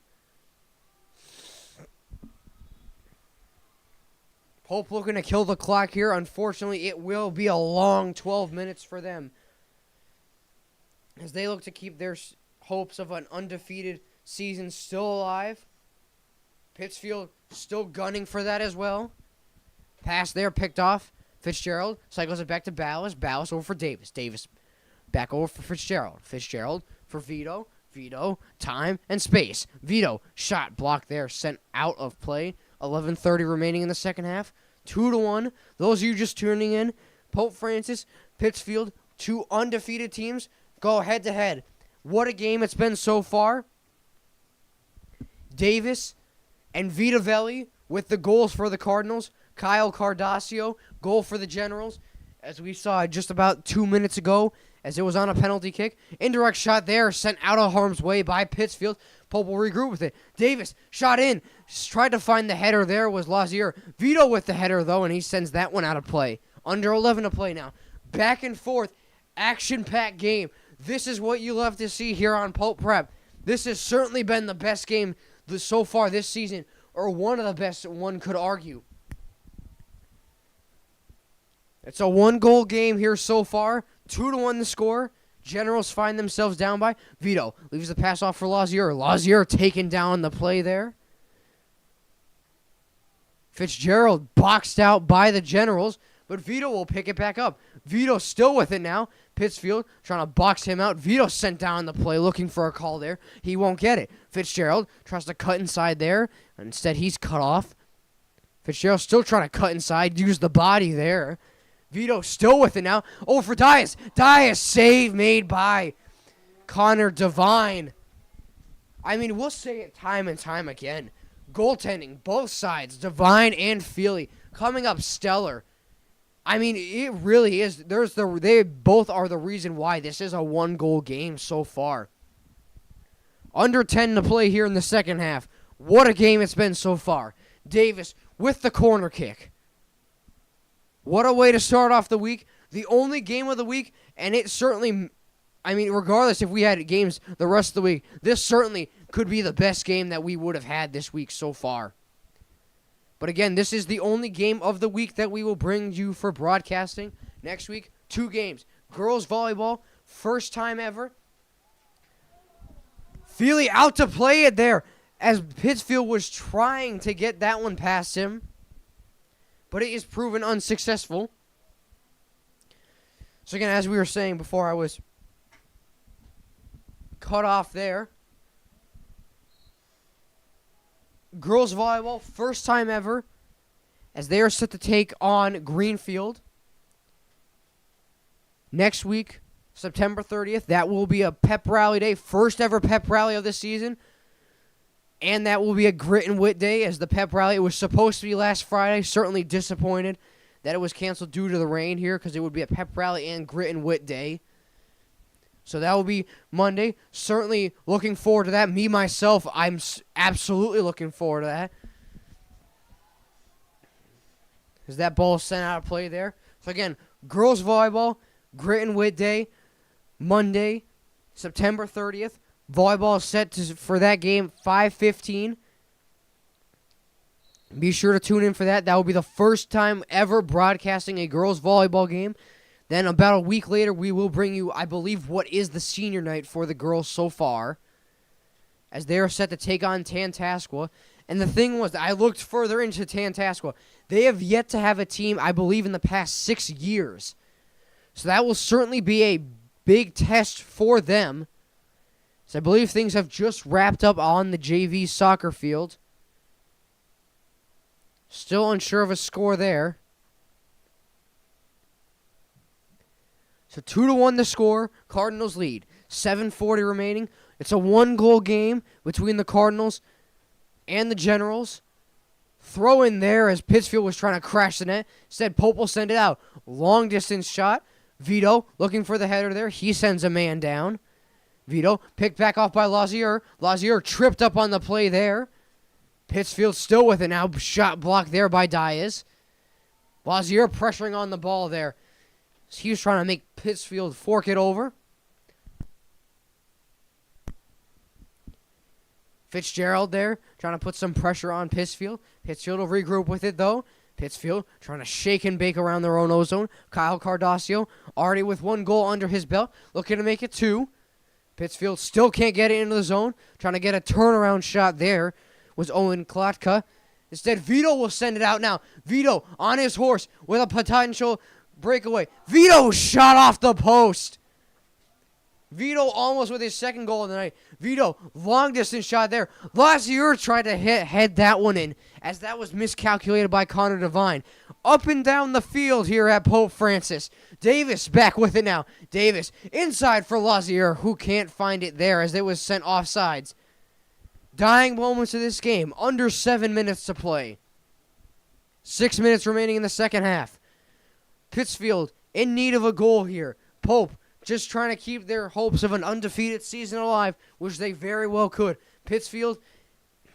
Speaker 1: Pope looking to kill the clock here. Unfortunately, it will be a long 12 minutes for them. As they look to keep their hopes of an undefeated season still alive. Pittsfield still gunning for that as well. Pass there, picked off. Fitzgerald cycles it back to Ballas. Ballas over for Davis. Davis back over for Fitzgerald. Fitzgerald for Vito. Vito, time and space. Vito, shot blocked there, sent out of play. 11:30 remaining in the second half. 2-1. Those of you just tuning in, Pope Francis, Pittsfield, two undefeated teams go head-to-head. What a game it's been so far. Davis and Vitavelli with the goals for the Cardinals. Kyle Cardasio, goal for the Generals. As we saw just about 2 minutes ago, as it was on a penalty kick. Indirect shot there, sent out of harm's way by Pittsfield. Pope will regroup with it. Davis, shot in. Tried to find the header there, was Lazier. Vito with the header, though, and he sends that one out of play. Under 11 to play now. Back and forth. Action-packed game. This is what you love to see here on Pope Prep. This has certainly been the best game so far this season, or one of the best, one could argue. It's a 1-goal game here so far. 2-1 the score. Generals find themselves down by. Vito leaves the pass off for Lazier. Lazier taken down the play there. Fitzgerald boxed out by the Generals, but Vito will pick it back up. Vito still with it now. Pittsfield trying to box him out. Vito sent down the play looking for a call there. He won't get it. Fitzgerald tries to cut inside there. Instead, he's cut off. Fitzgerald still trying to cut inside. Use the body there. Vito still with it now. Oh, for Diaz. Diaz, save made by Connor Devine. I mean, we'll say it time and time again. Goaltending, both sides, Devine and Feely, coming up stellar. I mean, it really is. They both are the reason why this is a 1-goal game so far. Under 10 to play here in the second half. What a game it's been so far. Davis with the corner kick. What a way to start off the week. The only game of the week, and it certainly, I mean, regardless if we had games the rest of the week, this certainly could be the best game that we would have had this week so far. But again, this is the only game of the week that we will bring you for broadcasting. Next week, 2 games. Girls volleyball, first time ever. Feely out to play it there as Pittsfield was trying to get that one past him. But it is proven unsuccessful. So again, as we were saying before I was cut off there, girls volleyball, first time ever, as they are set to take on Greenfield. Next week, September 30th, that will be a pep rally day, first ever pep rally of the season. And that will be a grit and wit day as the pep rally. It was supposed to be last Friday. Certainly disappointed that it was canceled due to the rain here because it would be a pep rally and grit and wit day. So that will be Monday. Certainly looking forward to that. Me, myself, I'm absolutely looking forward to that. Because that ball is sent out of play there. So again, girls volleyball, grit and wit day, Monday, September 30th. Volleyball is set for that game, 5:15. Be sure to tune in for that. That will be the first time ever broadcasting a girls' volleyball game. Then about a week later, we will bring you, I believe, what is the senior night for the girls so far, as they are set to take on Tantascwa. And the thing was, I looked further into Tantascwa. They have yet to have a team, I believe, in the past 6 years. So that will certainly be a big test for them. So I believe things have just wrapped up on the JV soccer field. Still unsure of a score there. So 2-1 the score. Cardinals lead. 7:40 remaining. It's a 1-goal game between the Cardinals and the Generals. Throw in there as Pittsfield was trying to crash the net. Instead, Pope will send it out. Long distance shot. Vito looking for the header there. He sends a man down. Vito picked back off by Lazier. Lazier tripped up on the play there. Pittsfield still with it now. Shot blocked there by Diaz. Lazier pressuring on the ball there. He was trying to make Pittsfield fork it over. Fitzgerald there trying to put some pressure on Pittsfield. Pittsfield will regroup with it though. Pittsfield trying to shake and bake around their own ozone. Kyle Cardasio already with 1 goal under his belt. Looking to make it 2. Pittsfield still can't get it into the zone. Trying to get a turnaround shot there was Owen Klatka. Instead, Vito will send it out now. Vito on his horse with a potential breakaway. Vito shot off the post. Vito almost with his 2nd goal of the night. Vito, long distance shot there. Lazier tried to head that one in as that was miscalculated by Connor Devine. Up and down the field here at Pope Francis. Davis back with it now. Davis inside for Lazier, who can't find it there as it was sent offsides. Dying moments of this game. Under 7 minutes to play. 6 minutes remaining in the second half. Pittsfield in need of a goal here. Pope just trying to keep their hopes of an undefeated season alive, which they very well could. Pittsfield,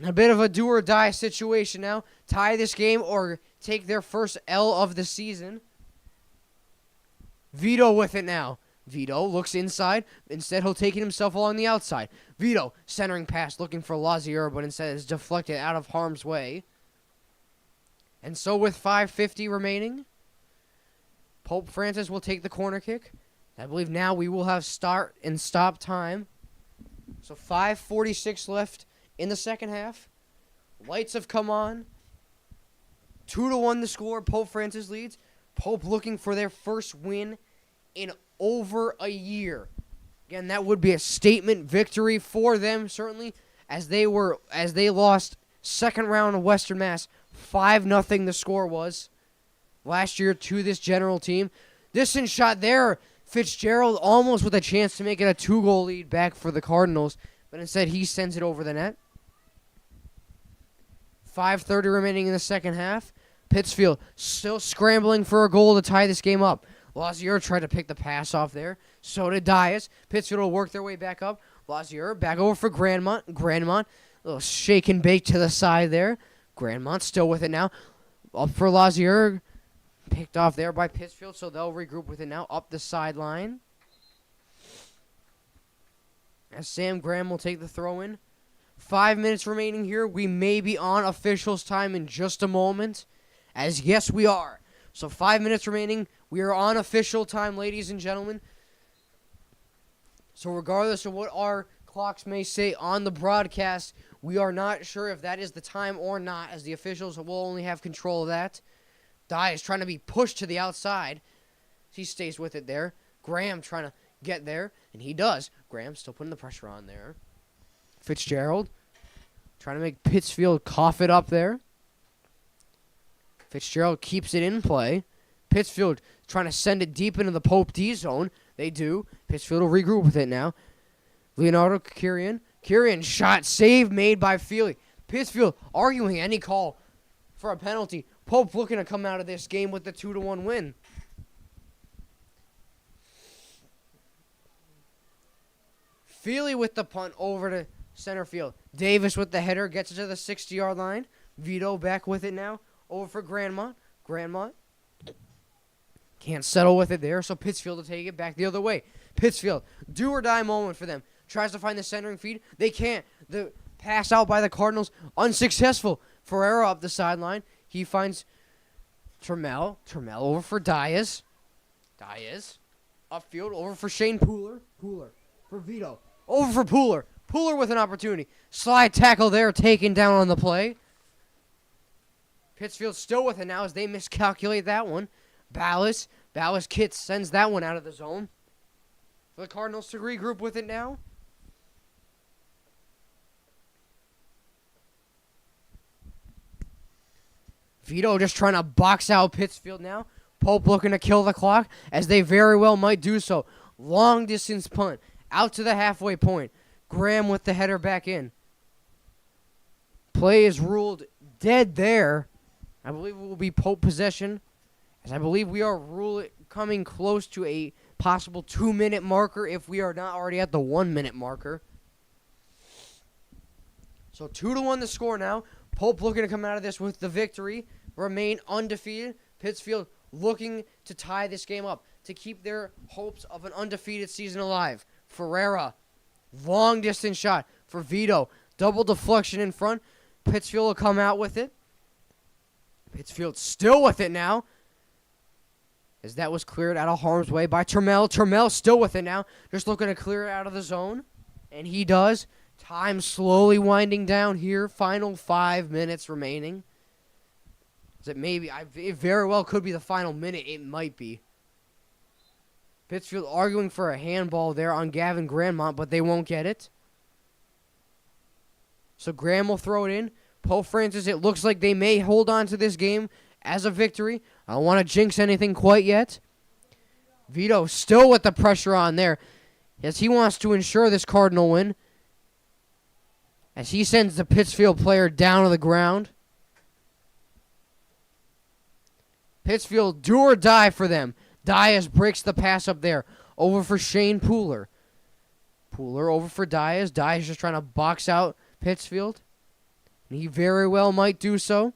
Speaker 1: a bit of a do-or-die situation now. Tie this game or take their first L of the season. Vito with it now. Vito looks inside. Instead, he'll take it himself along the outside. Vito centering pass, looking for Lazier, but instead is deflected out of harm's way. And so with 5:50 remaining, Pope Francis will take the corner kick. I believe now we will have start and stop time. So 5:46 left in the second half. Lights have come on. 2-1 the score. Pope Francis leads. Pope looking for their first win in over a year. Again, that would be a statement victory for them, certainly, as they lost second round of Western Mass. 5-0 the score was last year to this General team. Distance shot there. Fitzgerald almost with a chance to make it a 2-goal lead back for the Cardinals, but instead he sends it over the net. 5:30 remaining in the second half. Pittsfield still scrambling for a goal to tie this game up. Lazier tried to pick the pass off there. So did Diaz. Pittsfield will work their way back up. Lazier back over for Grandmont. Grandmont, a little shake and bake to the side there. Grandmont still with it now. Up for Lazier. Picked off there by Pittsfield, so they'll regroup with it now up the sideline. as Sam Graham will take the throw in. 5 minutes remaining here. We may be on officials' time in just a moment. As yes, we are. So 5 minutes remaining. We are on official time, ladies and gentlemen. So regardless of what our clocks may say on the broadcast, we are not sure if that is the time or not, as the officials will only have control of that. Dye is trying to be pushed to the outside. He stays with it there. Graham trying to get there, and he does. Graham still putting the pressure on there. Fitzgerald trying to make Pittsfield cough it up there. Fitzgerald keeps it in play. Pittsfield trying to send it deep into the Pope D zone. They do. Pittsfield will regroup with it now. Leonardo Kirian. Kirian shot save made by Feely. Pittsfield arguing any call for a penalty. Pope looking to come out of this game with the 2-1 win. Feely with the punt over to center field. Davis with the header gets it to the 60-yard line. Vito back with it now. Over for Grandmont. Grandmont can't settle with it there, so Pittsfield will take it back the other way. Pittsfield, do or die moment for them. Tries to find the centering feed. They can't. The pass out by the Cardinals, unsuccessful. Ferreira up the sideline. He finds Trammell. Trammell over for Diaz. Diaz. Upfield over for Shane Pooler. Pooler for Vito. Over for Pooler. Pooler with an opportunity. Slide tackle there, taken down on the play. Pittsfield still with it now as they miscalculate that one. Ballas. Ballas Kitts sends that one out of the zone. For the Cardinals to regroup with it now. Vito just trying to box out Pittsfield now. Pope looking to kill the clock, as they very well might do so. Long distance punt out to the halfway point. Graham with the header back in. Play is ruled dead there. I believe it will be Pope possession, as I believe we are coming close to a possible 2-minute marker if we are not already at the 1-minute marker. So 2-1 the score now. Pope looking to come out of this with the victory. Remain undefeated. Pittsfield looking to tie this game up to keep their hopes of an undefeated season alive. Ferreira, long distance shot for Vito. Double deflection in front. Pittsfield will come out with it. Pittsfield still with it now, as that was cleared out of harm's way by Trammell. Trammell still with it now, just looking to clear it out of the zone. And he does. Time slowly winding down here. Final 5 minutes remaining. It very well could be the final minute. It might be. Pittsfield arguing for a handball there on Gavin Grandmont, but they won't get it. So Graham will throw it in. Pope Francis, it looks like they may hold on to this game as a victory. I don't want to jinx anything quite yet. Vito still with the pressure on there, as he wants to ensure this Cardinal win, as he sends the Pittsfield player down to the ground. Pittsfield, do or die for them. Diaz breaks the pass up there. Over for Shane Pooler. Pooler over for Diaz. Diaz just trying to box out Pittsfield. And he very well might do so.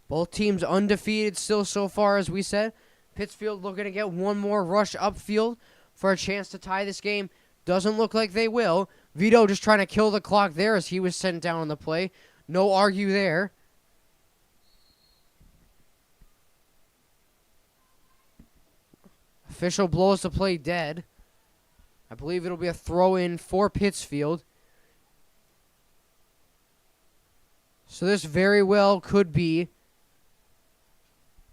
Speaker 1: Both teams undefeated still so far, as we said. Pittsfield looking to get one more rush upfield for a chance to tie this game. Doesn't look like they will. Vito just trying to kill the clock there as he was sent down on the play. No argue there. Official blows the play dead. I believe it'll be a throw-in for Pittsfield. So this very well could be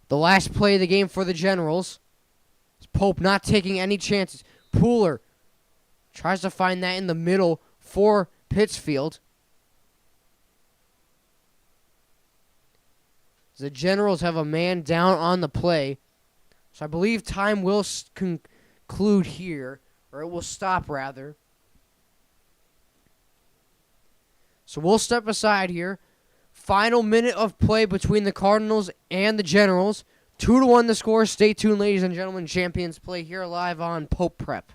Speaker 1: the last play of the game for the Generals. Pope not taking any chances. Pooler tries to find that in the middle for Pittsfield. The Generals have a man down on the play. So I believe time will conclude here, or it will stop rather. So we'll step aside here. Final minute of play between the Cardinals and the Generals. 2-1 the score. Stay tuned, ladies and gentlemen. Champions play here live on Pope Prep.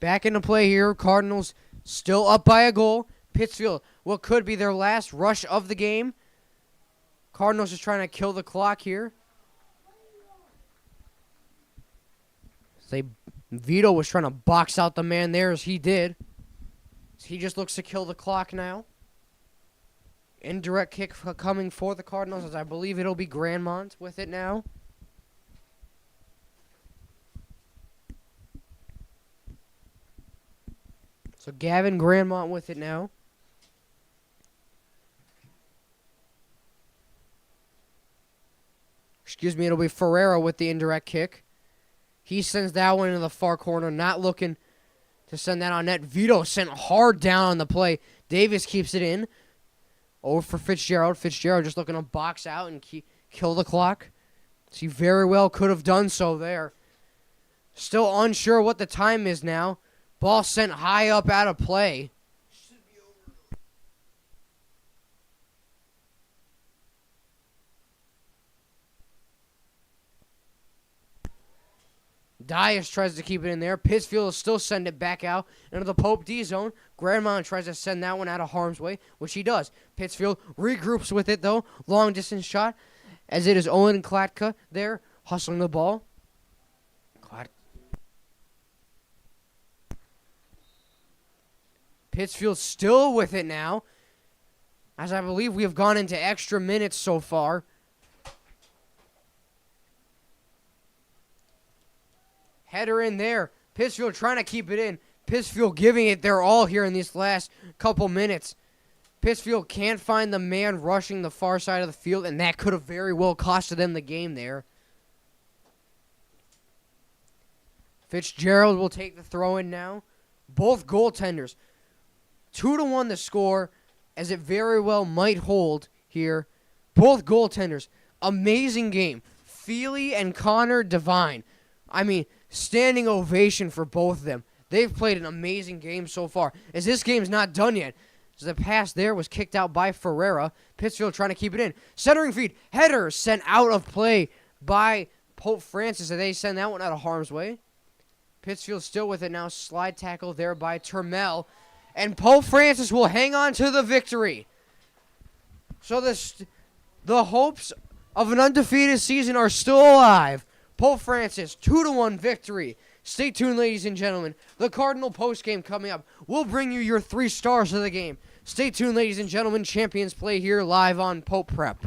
Speaker 1: Back into play here. Cardinals still up by a goal. Pittsfield, what could be their last rush of the game. Cardinals is trying to kill the clock here. Vito was trying to box out the man there as he did. He just looks to kill the clock now. Indirect kick coming for the Cardinals, as I believe it'll be Grandmont with it now. So Gavin Grandmont with it now. Excuse me, it'll be Ferreira with the indirect kick. He sends that one into the far corner, not looking to send that on net. Vito sent hard down on the play. Davis keeps it in. Over for Fitzgerald. Fitzgerald just looking to box out and kill the clock. He very well could have done so there. Still unsure what the time is now. Ball sent high up out of play. Dias tries to keep it in there. Pittsfield will still send it back out into the Pope D zone. Grandmont tries to send that one out of harm's way, which he does. Pittsfield regroups with it, though. Long distance shot, as it is Owen Klatka there, hustling the ball. Pittsfield still with it now, as I believe we have gone into extra minutes so far. Header in there. Pittsfield trying to keep it in. Pittsfield giving it their all here in these last couple minutes. Pittsfield can't find the man rushing the far side of the field, and that could have very well costed them the game there. Fitzgerald will take the throw in now. Both goaltenders. 2-1 the score, as it very well might hold here. Both goaltenders. Amazing game. Feely and Connor Devine. I mean, standing ovation for both of them. They've played an amazing game so far, as this game's not done yet. As the pass there was kicked out by Ferreira. Pittsfield trying to keep it in. Centering feed. Header sent out of play by Pope Francis, and they send that one out of harm's way. Pittsfield still with it now. Slide tackle there by Termel. And Pope Francis will hang on to the victory. So the hopes of an undefeated season are still alive. Pope Francis, 2-1 victory. Stay tuned, ladies and gentlemen. The Cardinal postgame coming up. We'll bring you your 3 stars of the game. Stay tuned, ladies and gentlemen. Champions play here live on Pope Prep.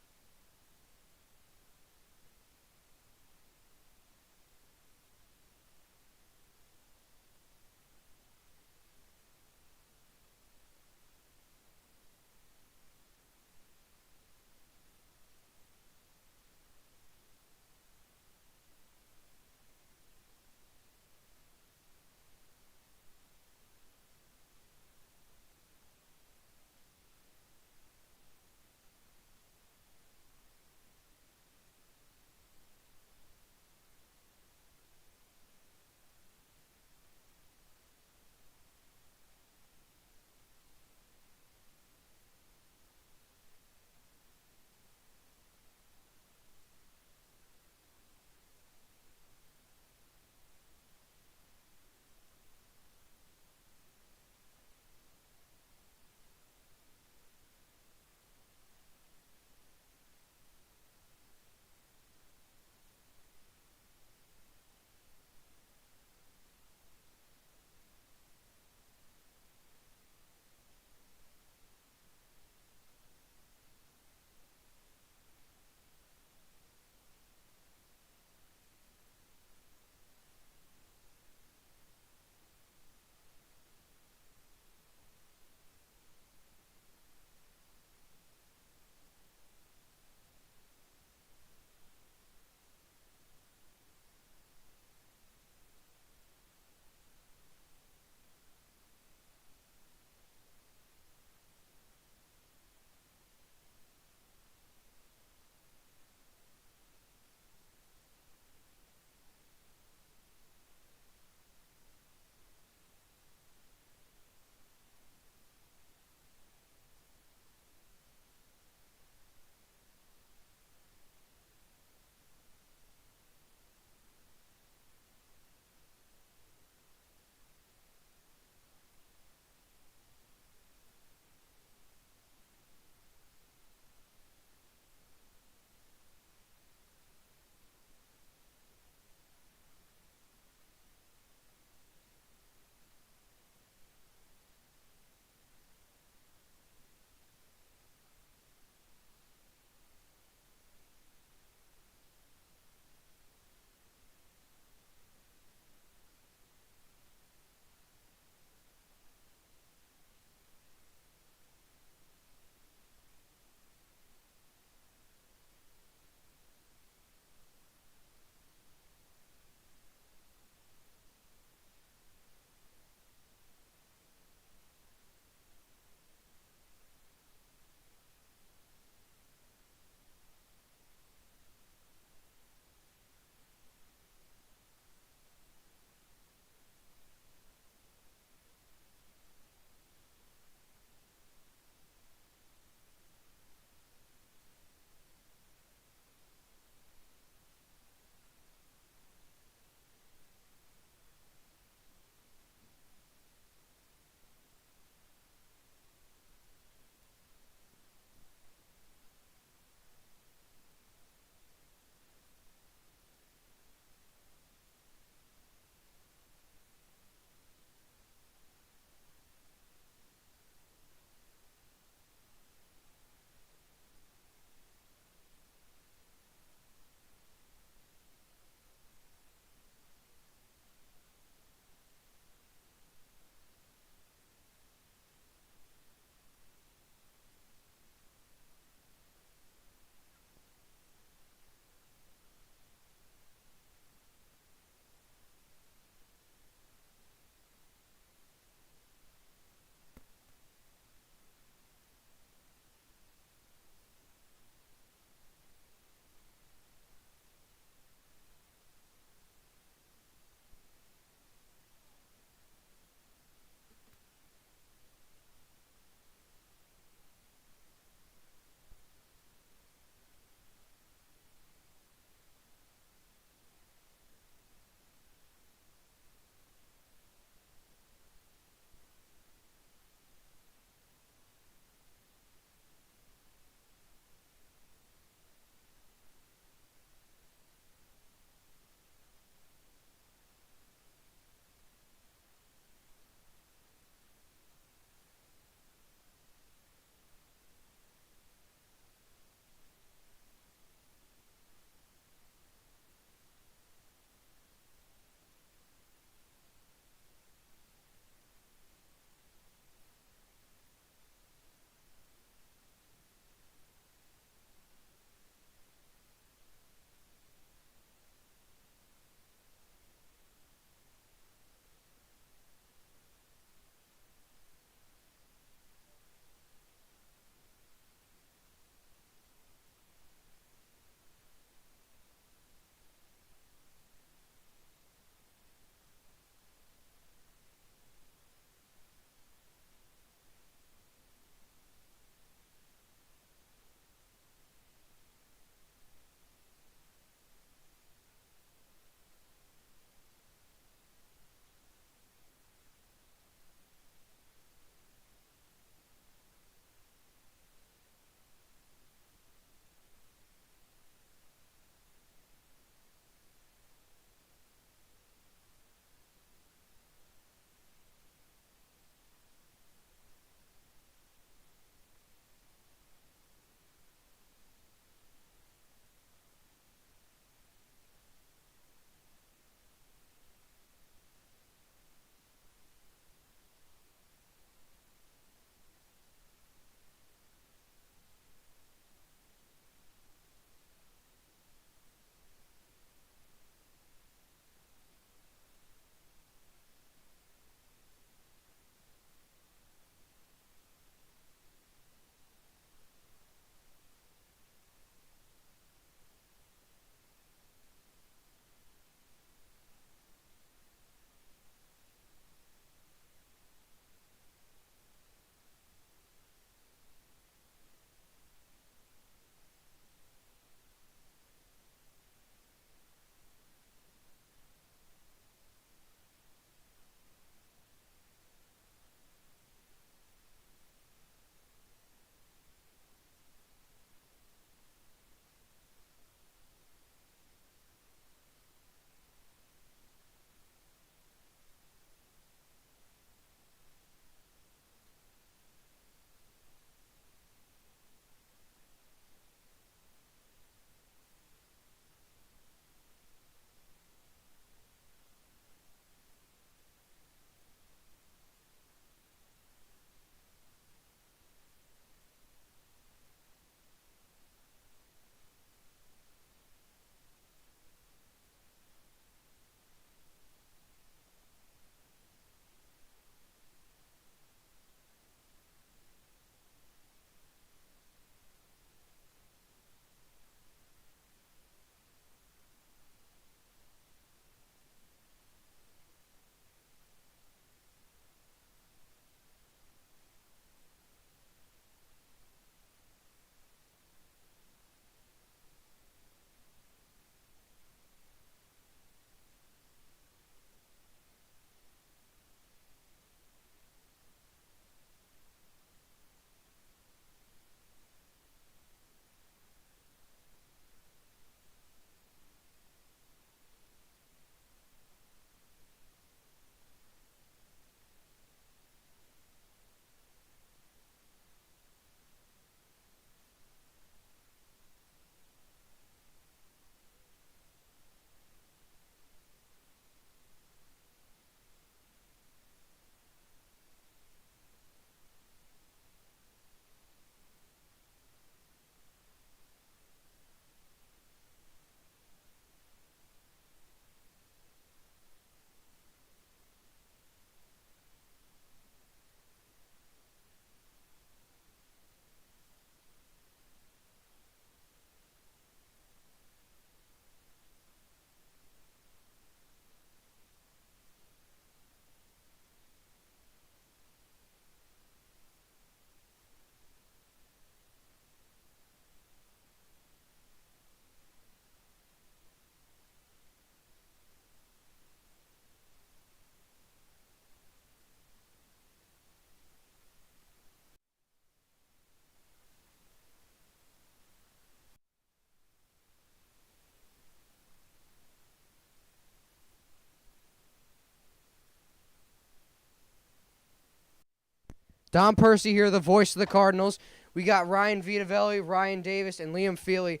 Speaker 1: Don Percy here, the voice of the Cardinals. We got Ryan Vitavelli, Ryan Davis, and Liam Feely.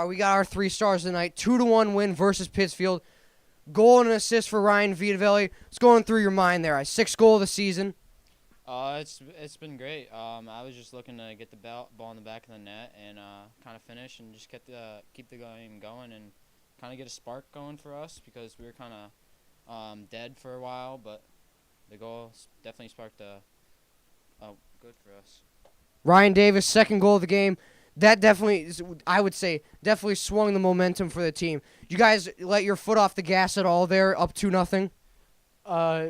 Speaker 1: We got our 3 stars tonight. 2-1 win versus Pittsfield. Goal and an assist for Ryan Vitavelli. What's going through your mind there? 6th goal of the season.
Speaker 2: It's been great. I was just looking to get the ball in the back of the net and kind of finish and just keep the game going and kind of get a spark going for us because we were kind of dead for a while, but the goal definitely sparked good for us.
Speaker 1: Ryan Davis, 2nd goal of the game. That definitely, I would say, definitely swung the momentum for the team. You guys let your foot off the gas at all there, up 2-0?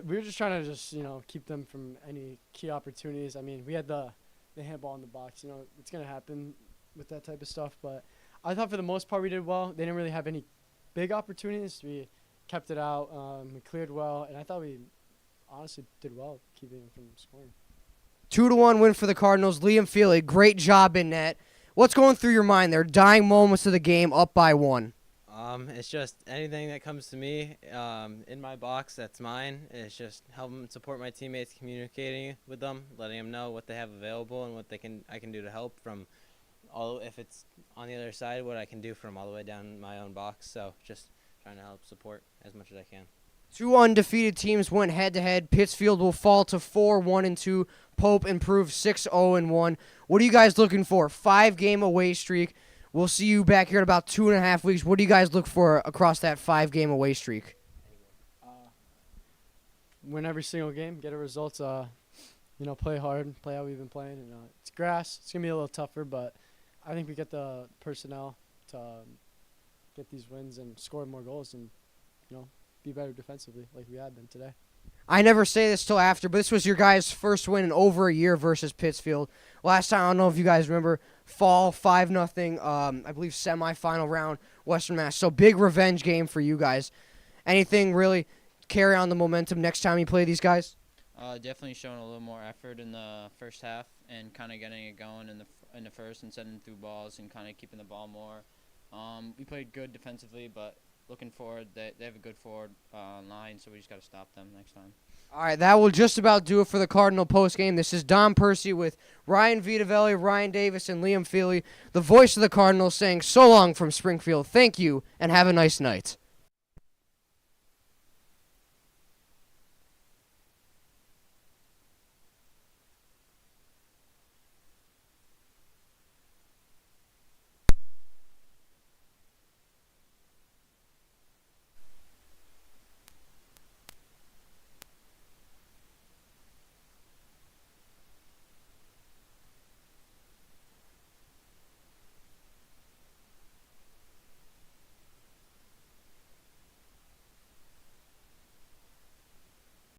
Speaker 3: We were just trying to keep them from any key opportunities. I mean, we had the handball in the box. It's going to happen with that type of stuff. But I thought for the most part we did well. They didn't really have any big opportunities. We kept it out. We cleared well. And I thought we honestly did well keeping them from scoring.
Speaker 1: 2-1 win for the Cardinals. Liam Feely, great job in net. What's going through your mind there? Dying moments of the game, up by 1.
Speaker 4: It's just anything that comes to me in my box that's mine. It's just helping support my teammates, communicating with them, letting them know what they have available and what I can do to help from if it's on the other side, what I can do from all the way down my own box. So just trying to help support as much as I can.
Speaker 1: 2 undefeated teams went head-to-head. Pittsfield will fall to 4-1-2. Pope improved 6-0-1. What are you guys looking for? 5-game away streak. We'll see you back here in about 2.5 weeks. What do you guys look for across that 5-game away streak?
Speaker 3: Win every single game, get a results. Play hard, play how we've been playing. And it's grass. It's gonna be a little tougher, but I think we get the personnel to get these wins and score more goals and be better defensively like we have been today.
Speaker 1: I never say this till after, but this was your guys' first win in over a year versus Pittsfield. Last time, I don't know if you guys remember, fall 5-0, I believe semifinal round, Western Mass. So big revenge game for you guys. Anything really carry on the momentum next time you play these guys?
Speaker 2: Definitely showing a little more effort in the first half and kind of getting it going in the first and sending through balls and kind of keeping the ball more. We played good defensively, but looking forward, they have a good forward line, so we just got to stop them next time.
Speaker 1: All right, that will just about do it for the Cardinal postgame. This is Don Percy with Ryan Vitavelli, Ryan Davis, and Liam Feely, the voice of the Cardinals, saying so long from Springfield. Thank you, and have a nice night.